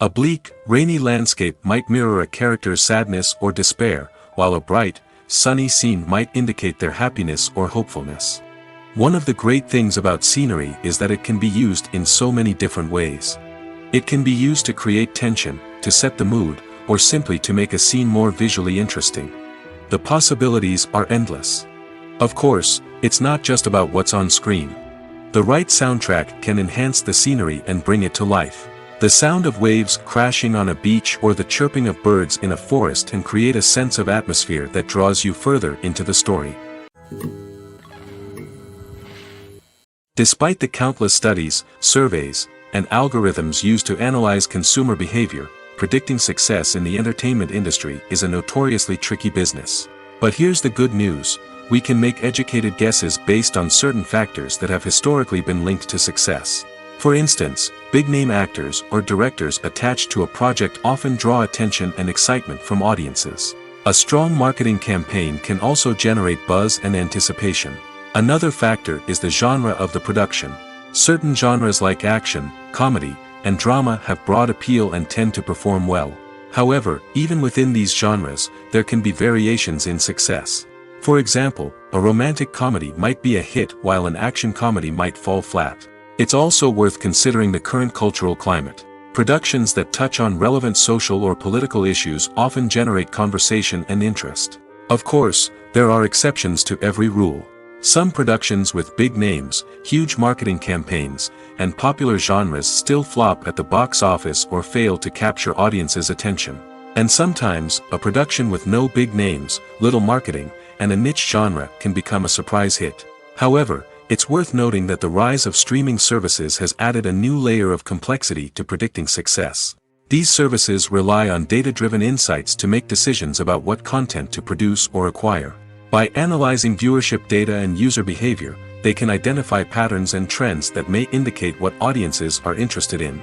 A bleak, rainy landscape might mirror a character's sadness or despair, while a bright, sunny scene might indicate their happiness or hopefulness. One of the great things about scenery is that it can be used in so many different ways. It can be used to create tension, to set the mood, or simply to make a scene more visually interesting. The possibilities are endless. Of course, it's not just about what's on screen. The right soundtrack can enhance the scenery and bring it to life. The sound of waves crashing on a beach or the chirping of birds in a forest can create a sense of atmosphere that draws you further into the story. Despite the countless studies, surveys, and algorithms used to analyze consumer behavior, predicting success in the entertainment industry is a notoriously tricky business. But here's the good news: we can make educated guesses based on certain factors that have historically been linked to success. For instance, big-name actors or directors attached to a project often draw attention and excitement from audiences. A strong marketing campaign can also generate buzz and anticipation. Another factor is the genre of the production. Certain genres like action, comedy, and drama have broad appeal and tend to perform well. However, even within these genres, there can be variations in success. For example, a romantic comedy might be a hit while an action comedy might fall flat. It's also worth considering the current cultural climate. Productions that touch on relevant social or political issues often generate conversation and interest. Of course, there are exceptions to every rule. Some productions with big names, huge marketing campaigns, and popular genres still flop at the box office or fail to capture audiences' attention. And sometimes, a production with no big names, little marketing, and a niche genre can become a surprise hit. However, it's worth noting that the rise of streaming services has added a new layer of complexity to predicting success. These services rely on data-driven insights to make decisions about what content to produce or acquire. By analyzing viewership data and user behavior, they can identify patterns and trends that may indicate what audiences are interested in.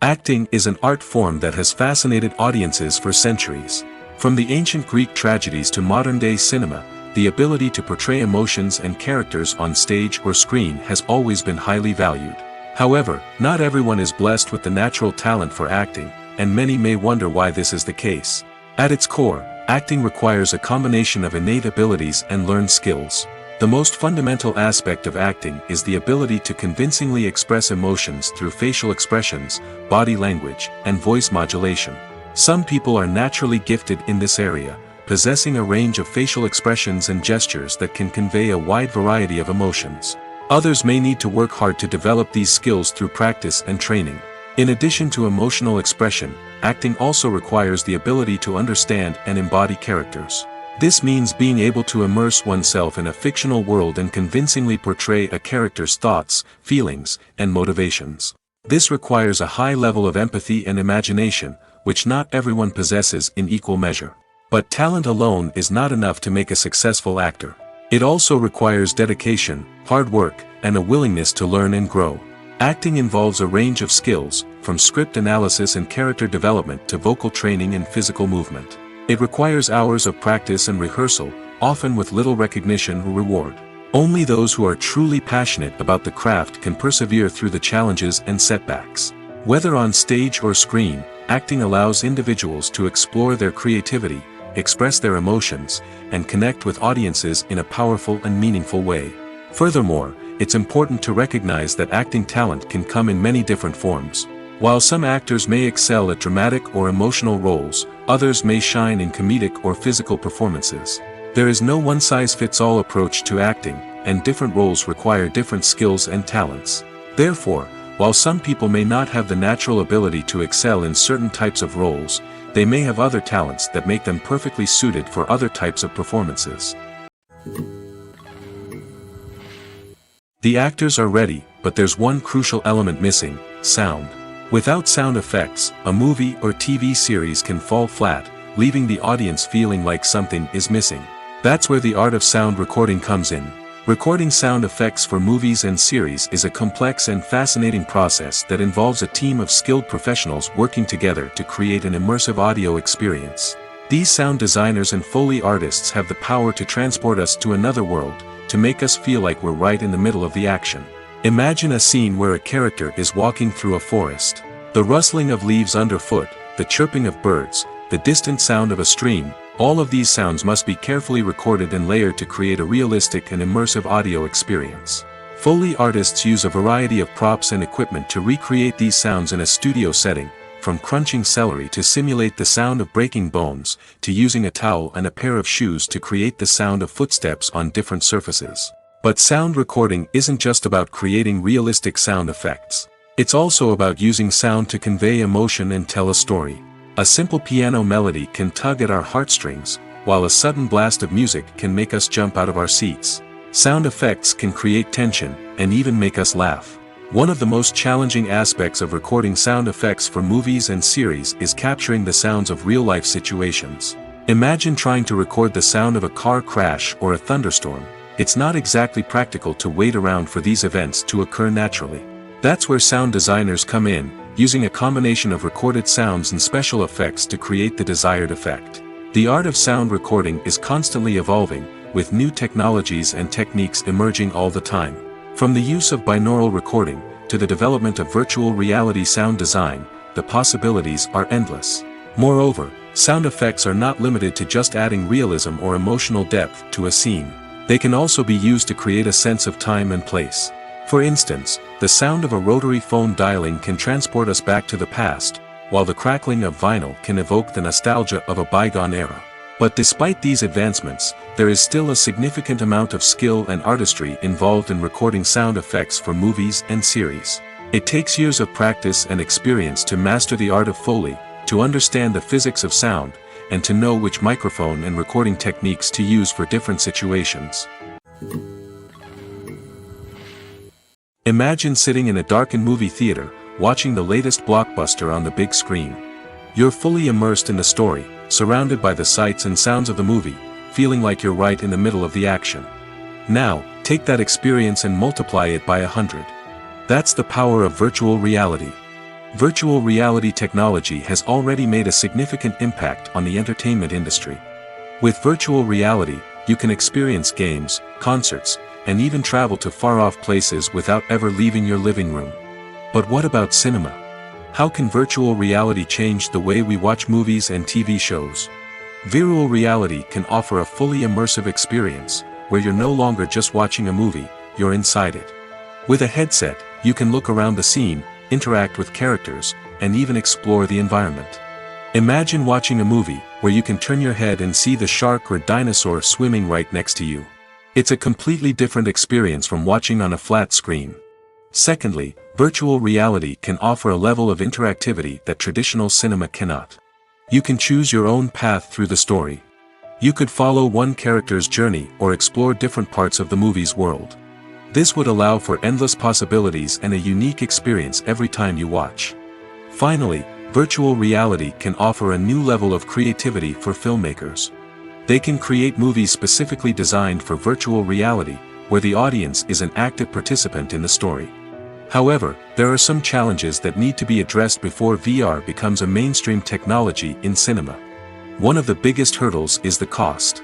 Acting is an art form that has fascinated audiences for centuries. From the ancient Greek tragedies to modern-day cinema, the ability to portray emotions and characters on stage or screen has always been highly valued. However, not everyone is blessed with the natural talent for acting, and many may wonder why this is the case. At its core, acting requires a combination of innate abilities and learned skills. The most fundamental aspect of acting is the ability to convincingly express emotions through facial expressions, body language, and voice modulation. Some people are naturally gifted in this area, possessing a range of facial expressions and gestures that can convey a wide variety of emotions. Others may need to work hard to develop these skills through practice and training. In addition to emotional expression, acting also requires the ability to understand and embody characters. This means being able to immerse oneself in a fictional world and convincingly portray a character's thoughts, feelings, and motivations. This requires a high level of empathy and imagination, which not everyone possesses in equal measure. But talent alone is not enough to make a successful actor. It also requires dedication, hard work, and a willingness to learn and grow. Acting involves a range of skills, from script analysis and character development to vocal training and physical movement. It requires hours of practice and rehearsal, often with little recognition or reward. Only those who are truly passionate about the craft can persevere through the challenges and setbacks. Whether on stage or screen, acting allows individuals to explore their creativity, express their emotions, and connect with audiences in a powerful and meaningful way. Furthermore, it's important to recognize that acting talent can come in many different forms. While some actors may excel at dramatic or emotional roles, others may shine in comedic or physical performances. There is no one-size-fits-all approach to acting, and different roles require different skills and talents. Therefore, while some people may not have the natural ability to excel in certain types of roles, they may have other talents that make them perfectly suited for other types of performances. The actors are ready, but there's one crucial element missing: sound. Without sound effects, a movie or TV series can fall flat, leaving the audience feeling like something is missing. That's where the art of sound recording comes in. Recording sound effects for movies and series is a complex and fascinating process that involves a team of skilled professionals working together to create an immersive audio experience. These sound designers and Foley artists have the power to transport us to another world, to make us feel like we're right in the middle of the action. Imagine a scene where a character is walking through a forest. The rustling of leaves underfoot, the chirping of birds, the distant sound of a stream, all of these sounds must be carefully recorded and layered to create a realistic and immersive audio experience. Foley artists use a variety of props and equipment to recreate these sounds in a studio setting, from crunching celery to simulate the sound of breaking bones, to using a towel and a pair of shoes to create the sound of footsteps on different surfaces. But sound recording isn't just about creating realistic sound effects. It's also about using sound to convey emotion and tell a story. A simple piano melody can tug at our heartstrings, while a sudden blast of music can make us jump out of our seats. Sound effects can create tension, and even make us laugh. One of the most challenging aspects of recording sound effects for movies and series is capturing the sounds of real-life situations. Imagine trying to record the sound of a car crash or a thunderstorm. It's not exactly practical to wait around for these events to occur naturally. That's where sound designers come in, using a combination of recorded sounds and special effects to create the desired effect. The art of sound recording is constantly evolving, with new technologies and techniques emerging all the time. From the use of binaural recording, to the development of virtual reality sound design, the possibilities are endless. Moreover, sound effects are not limited to just adding realism or emotional depth to a scene. They can also be used to create a sense of time and place. For instance, the sound of a rotary phone dialing can transport us back to the past, while the crackling of vinyl can evoke the nostalgia of a bygone era. But despite these advancements, there is still a significant amount of skill and artistry involved in recording sound effects for movies and series. It takes years of practice and experience to master the art of Foley, to understand the physics of sound, and to know which microphone and recording techniques to use for different situations. Imagine sitting in a darkened movie theater, watching the latest blockbuster on the big screen. You're fully immersed in the story, surrounded by the sights and sounds of the movie, feeling like you're right in the middle of the action. Now, take that experience and multiply it by 100. That's the power of virtual reality. Virtual reality technology has already made a significant impact on the entertainment industry. With virtual reality, you can experience games, concerts, and even travel to far-off places without ever leaving your living room. But what about cinema? How can virtual reality change the way we watch movies and TV shows? Virtual reality can offer a fully immersive experience, where you're no longer just watching a movie, you're inside it. With a headset, you can look around the scene, interact with characters, and even explore the environment. Imagine watching a movie where you can turn your head and see the shark or dinosaur swimming right next to you. It's a completely different experience from watching on a flat screen. Secondly, virtual reality can offer a level of interactivity that traditional cinema cannot. You can choose your own path through the story. You could follow one character's journey or explore different parts of the movie's world. This would allow for endless possibilities and a unique experience every time you watch. Finally, virtual reality can offer a new level of creativity for filmmakers. They can create movies specifically designed for virtual reality, where the audience is an active participant in the story. However, there are some challenges that need to be addressed before VR becomes a mainstream technology in cinema. One of the biggest hurdles is the cost.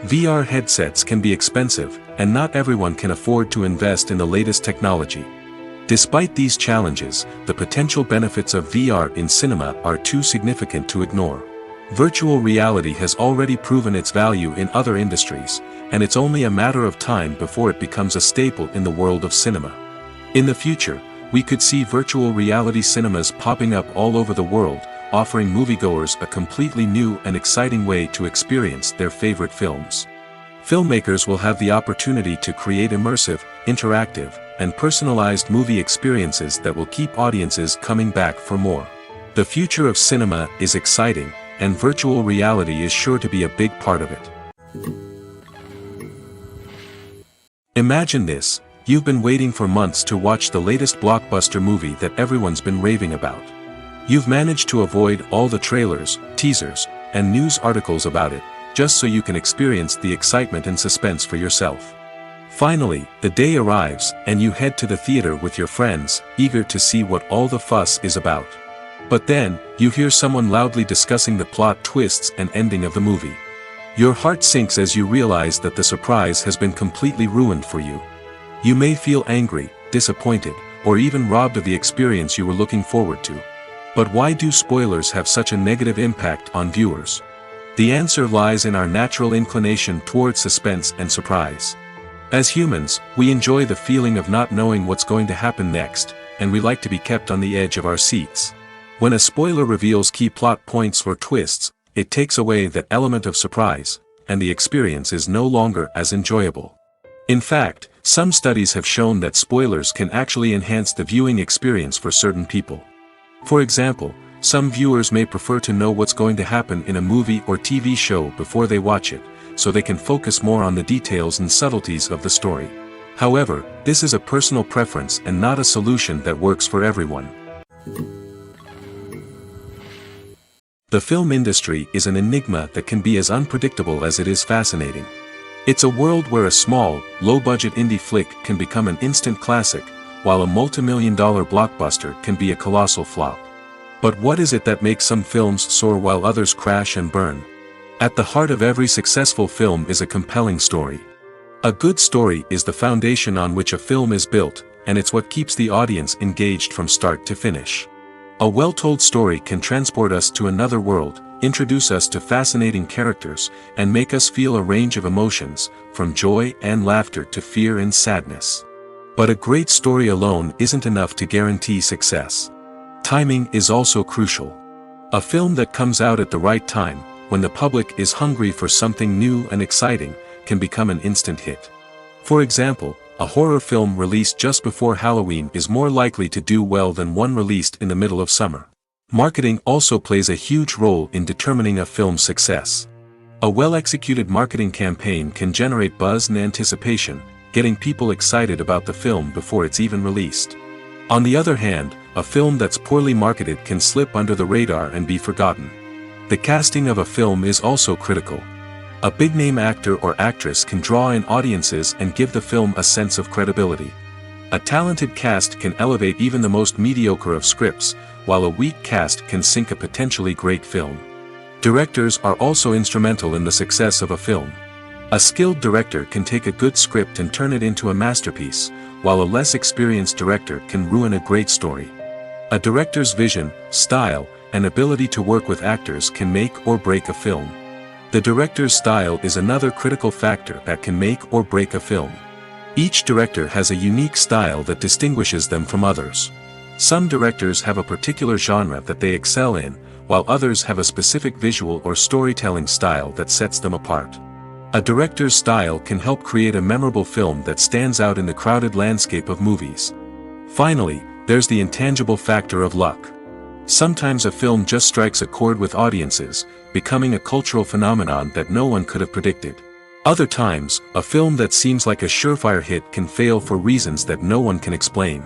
VR headsets can be expensive, and not everyone can afford to invest in the latest technology. Despite these challenges, the potential benefits of VR in cinema are too significant to ignore. Virtual reality has already proven its value in other industries, and it's only a matter of time before it becomes a staple in the world of cinema. In the future, we could see virtual reality cinemas popping up all over the world, offering moviegoers a completely new and exciting way to experience their favorite films. Filmmakers will have the opportunity to create immersive, interactive, and personalized movie experiences that will keep audiences coming back for more. The future of cinema is exciting, and virtual reality is sure to be a big part of it. Imagine this: you've been waiting for months to watch the latest blockbuster movie that everyone's been raving about. You've managed to avoid all the trailers, teasers, and news articles about it, just so you can experience the excitement and suspense for yourself. Finally, the day arrives, and you head to the theater with your friends, eager to see what all the fuss is about. But then, you hear someone loudly discussing the plot twists and ending of the movie. Your heart sinks as you realize that the surprise has been completely ruined for you. You may feel angry, disappointed, or even robbed of the experience you were looking forward to. But why do spoilers have such a negative impact on viewers? The answer lies in our natural inclination towards suspense and surprise. As humans, we enjoy the feeling of not knowing what's going to happen next, and we like to be kept on the edge of our seats. When a spoiler reveals key plot points or twists, it takes away that element of surprise, and the experience is no longer as enjoyable. In fact, some studies have shown that spoilers can actually enhance the viewing experience for certain people. For example, some viewers may prefer to know what's going to happen in a movie or TV show before they watch it, so they can focus more on the details and subtleties of the story. However, this is a personal preference and not a solution that works for everyone. The film industry is an enigma that can be as unpredictable as it is fascinating. It's a world where a small, low-budget indie flick can become an instant classic, while a multi-million-dollar blockbuster can be a colossal flop. But what is it that makes some films soar while others crash and burn? At the heart of every successful film is a compelling story. A good story is the foundation on which a film is built, and it's what keeps the audience engaged from start to finish. A well-told story can transport us to another world, introduce us to fascinating characters, and make us feel a range of emotions, from joy and laughter to fear and sadness. But a great story alone isn't enough to guarantee success. Timing is also crucial. A film that comes out at the right time, when the public is hungry for something new and exciting, can become an instant hit. For example, a horror film released just before Halloween is more likely to do well than one released in the middle of summer. Marketing also plays a huge role in determining a film's success. A well-executed marketing campaign can generate buzz and anticipation, getting people excited about the film before it's even released. On the other hand, a film that's poorly marketed can slip under the radar and be forgotten. The casting of a film is also critical. A big-name actor or actress can draw in audiences and give the film a sense of credibility. A talented cast can elevate even the most mediocre of scripts, while a weak cast can sink a potentially great film. Directors are also instrumental in the success of a film. A skilled director can take a good script and turn it into a masterpiece, while a less experienced director can ruin a great story. A director's vision, style, and ability to work with actors can make or break a film. The director's style is another critical factor that can make or break a film. Each director has a unique style that distinguishes them from others. Some directors have a particular genre that they excel in, while others have a specific visual or storytelling style that sets them apart. A director's style can help create a memorable film that stands out in the crowded landscape of movies. Finally, there's the intangible factor of luck. Sometimes a film just strikes a chord with audiences, becoming a cultural phenomenon that no one could have predicted. Other times, a film that seems like a surefire hit can fail for reasons that no one can explain.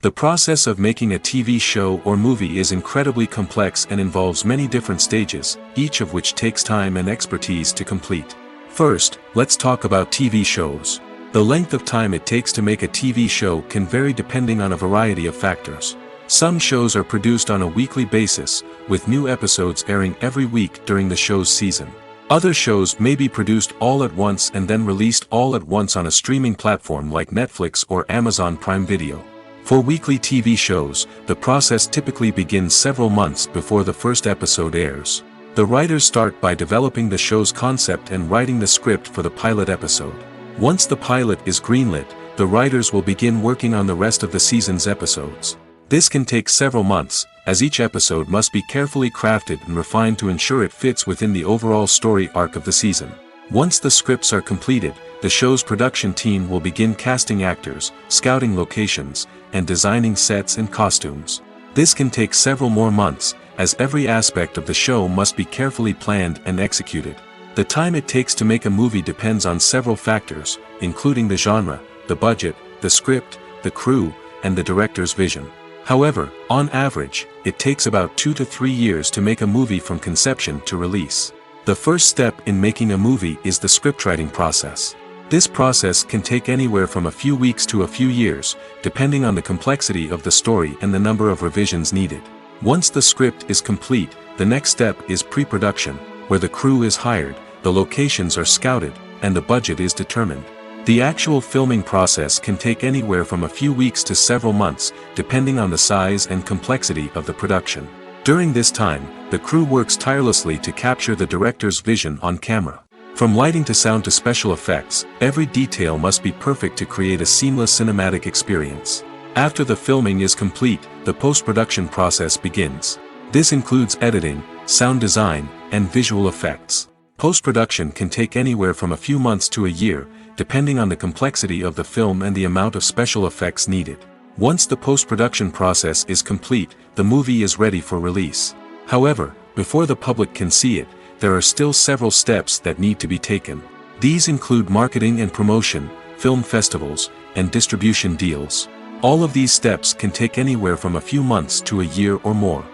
The process of making a TV show or movie is incredibly complex and involves many different stages, each of which takes time and expertise to complete. First, let's talk about TV shows. The length of time it takes to make a TV show can vary depending on a variety of factors. Some shows are produced on a weekly basis, with new episodes airing every week during the show's season. Other shows may be produced all at once and then released all at once on a streaming platform like Netflix or Amazon Prime Video. For weekly TV shows, the process typically begins several months before the first episode airs. The writers start by developing the show's concept and writing the script for the pilot episode. Once the pilot is greenlit, the writers will begin working on the rest of the season's episodes. This can take several months, as each episode must be carefully crafted and refined to ensure it fits within the overall story arc of the season. Once the scripts are completed, the show's production team will begin casting actors, scouting locations, and designing sets and costumes. This can take several more months, as every aspect of the show must be carefully planned and executed. The time it takes to make a movie depends on several factors, including the genre, the budget, the script, the crew, and the director's vision. However, on average, it takes about 2 to 3 years to make a movie from conception to release. The first step in making a movie is the scriptwriting process. This process can take anywhere from a few weeks to a few years, depending on the complexity of the story and the number of revisions needed. Once the script is complete, the next step is pre-production, where the crew is hired, the locations are scouted, and the budget is determined. The actual filming process can take anywhere from a few weeks to several months, depending on the size and complexity of the production. During this time, the crew works tirelessly to capture the director's vision on camera. From lighting to sound to special effects, every detail must be perfect to create a seamless cinematic experience. After the filming is complete, the post-production process begins. This includes editing, sound design, and visual effects. Post-production can take anywhere from a few months to a year, depending on the complexity of the film and the amount of special effects needed. Once the post-production process is complete, the movie is ready for release. However, before the public can see it, there are still several steps that need to be taken. These include marketing and promotion, film festivals, and distribution deals. All of these steps can take anywhere from a few months to a year or more.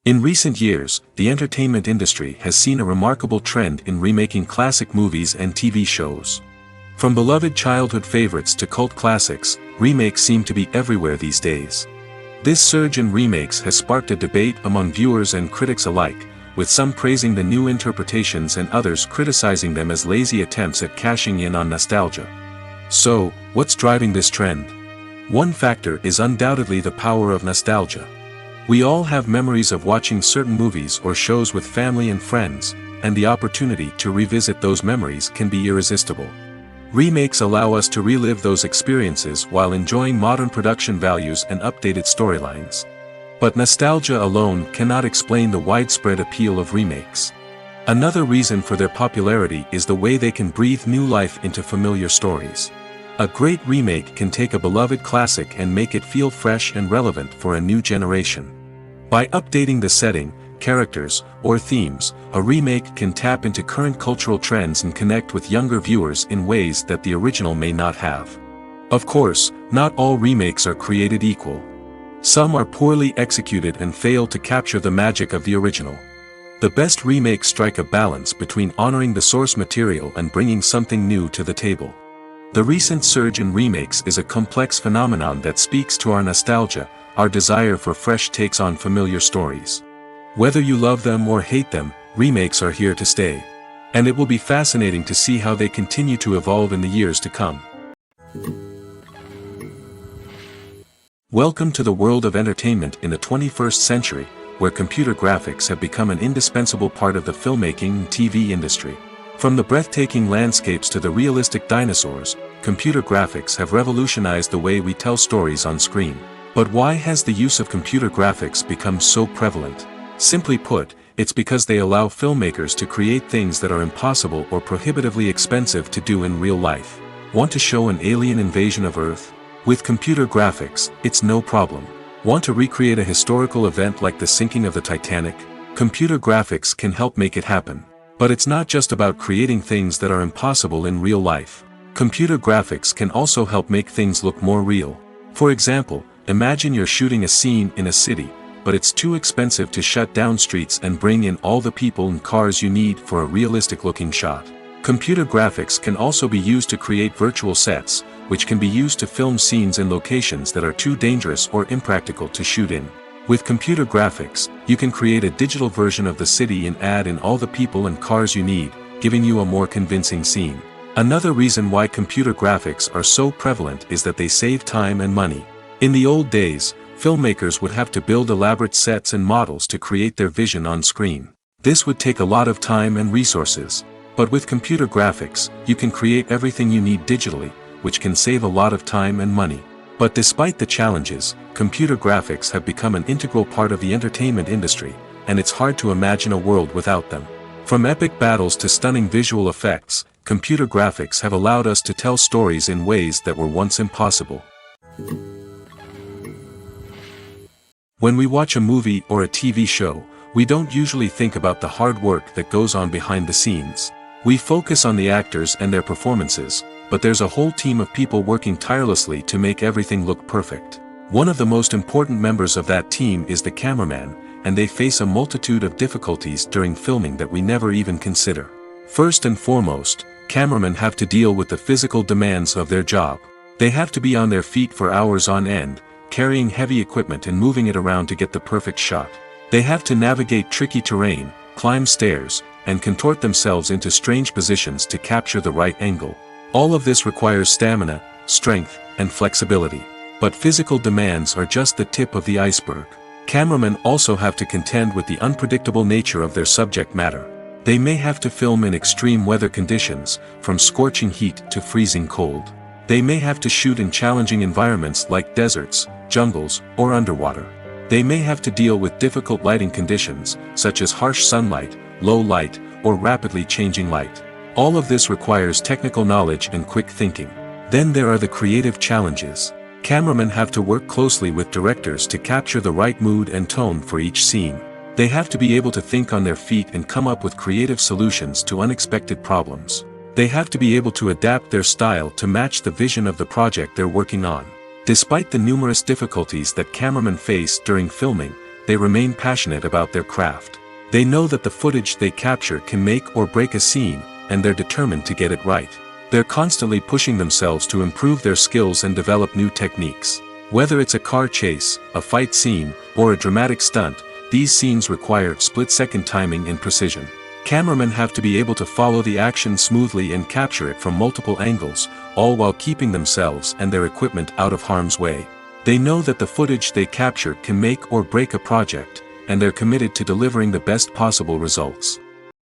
In recent years, the entertainment industry has seen a remarkable trend in remaking classic movies and TV shows. From beloved childhood favorites to cult classics, remakes seem to be everywhere these days. This surge in remakes has sparked a debate among viewers and critics alike, with some praising the new interpretations and others criticizing them as lazy attempts at cashing in on nostalgia. So, what's driving this trend? One factor is undoubtedly the power of nostalgia. We all have memories of watching certain movies or shows with family and friends, and the opportunity to revisit those memories can be irresistible. Remakes allow us to relive those experiences while enjoying modern production values and updated storylines. But nostalgia alone cannot explain the widespread appeal of remakes. Another reason for their popularity is the way they can breathe new life into familiar stories. A great remake can take a beloved classic and make it feel fresh and relevant for a new generation. By updating the setting, characters, or themes, a remake can tap into current cultural trends and connect with younger viewers in ways that the original may not have. Of course, not all remakes are created equal. Some are poorly executed and fail to capture the magic of the original. The best remakes strike a balance between honoring the source material and bringing something new to the table. The recent surge in remakes is a complex phenomenon that speaks to our nostalgia, our desire for fresh takes on familiar stories. Whether you love them or hate them, remakes are here to stay. And it will be fascinating to see how they continue to evolve in the years to come. Welcome to the world of entertainment in the 21st century, where computer graphics have become an indispensable part of the filmmaking and TV industry. From the breathtaking landscapes to the realistic dinosaurs, computer graphics have revolutionized the way we tell stories on screen. But why has the use of computer graphics become so prevalent? Simply put, it's because they allow filmmakers to create things that are impossible or prohibitively expensive to do in real life. Want to show an alien invasion of Earth? With computer graphics, it's no problem. Want to recreate a historical event like the sinking of the Titanic? Computer graphics can help make it happen. But it's not just about creating things that are impossible in real life. Computer graphics can also help make things look more real. For example, imagine you're shooting a scene in a city, but it's too expensive to shut down streets and bring in all the people and cars you need for a realistic-looking shot. Computer graphics can also be used to create virtual sets, which can be used to film scenes in locations that are too dangerous or impractical to shoot in. With computer graphics, you can create a digital version of the city and add in all the people and cars you need, giving you a more convincing scene. Another reason why computer graphics are so prevalent is that they save time and money. In the old days, filmmakers would have to build elaborate sets and models to create their vision on screen. This would take a lot of time and resources. But with computer graphics, you can create everything you need digitally, which can save a lot of time and money. But despite the challenges, computer graphics have become an integral part of the entertainment industry, and it's hard to imagine a world without them. From epic battles to stunning visual effects, computer graphics have allowed us to tell stories in ways that were once impossible. When we watch a movie or a TV show, we don't usually think about the hard work that goes on behind the scenes. We focus on the actors and their performances, but there's a whole team of people working tirelessly to make everything look perfect. One of the most important members of that team is the cameraman, and they face a multitude of difficulties during filming that we never even consider. First and foremost, cameramen have to deal with the physical demands of their job. They have to be on their feet for hours on end, carrying heavy equipment and moving it around to get the perfect shot. They have to navigate tricky terrain, climb stairs, and contort themselves into strange positions to capture the right angle. All of this requires stamina, strength, and flexibility. But physical demands are just the tip of the iceberg. Cameramen also have to contend with the unpredictable nature of their subject matter. They may have to film in extreme weather conditions, from scorching heat to freezing cold. They may have to shoot in challenging environments like deserts, jungles, or underwater. They may have to deal with difficult lighting conditions, such as harsh sunlight, low light, or rapidly changing light. All of this requires technical knowledge and quick thinking. Then there are the creative challenges. Cameramen have to work closely with directors to capture the right mood and tone for each scene. They have to be able to think on their feet and come up with creative solutions to unexpected problems. They have to be able to adapt their style to match the vision of the project they're working on. Despite the numerous difficulties that cameramen face during filming, they remain passionate about their craft. They know that the footage they capture can make or break a scene, and they're determined to get it right. They're constantly pushing themselves to improve their skills and develop new techniques. Whether it's a car chase, a fight scene, or a dramatic stunt, these scenes require split-second timing and precision. Cameramen have to be able to follow the action smoothly and capture it from multiple angles, all while keeping themselves and their equipment out of harm's way. They know that the footage they capture can make or break a project, and they're committed to delivering the best possible results.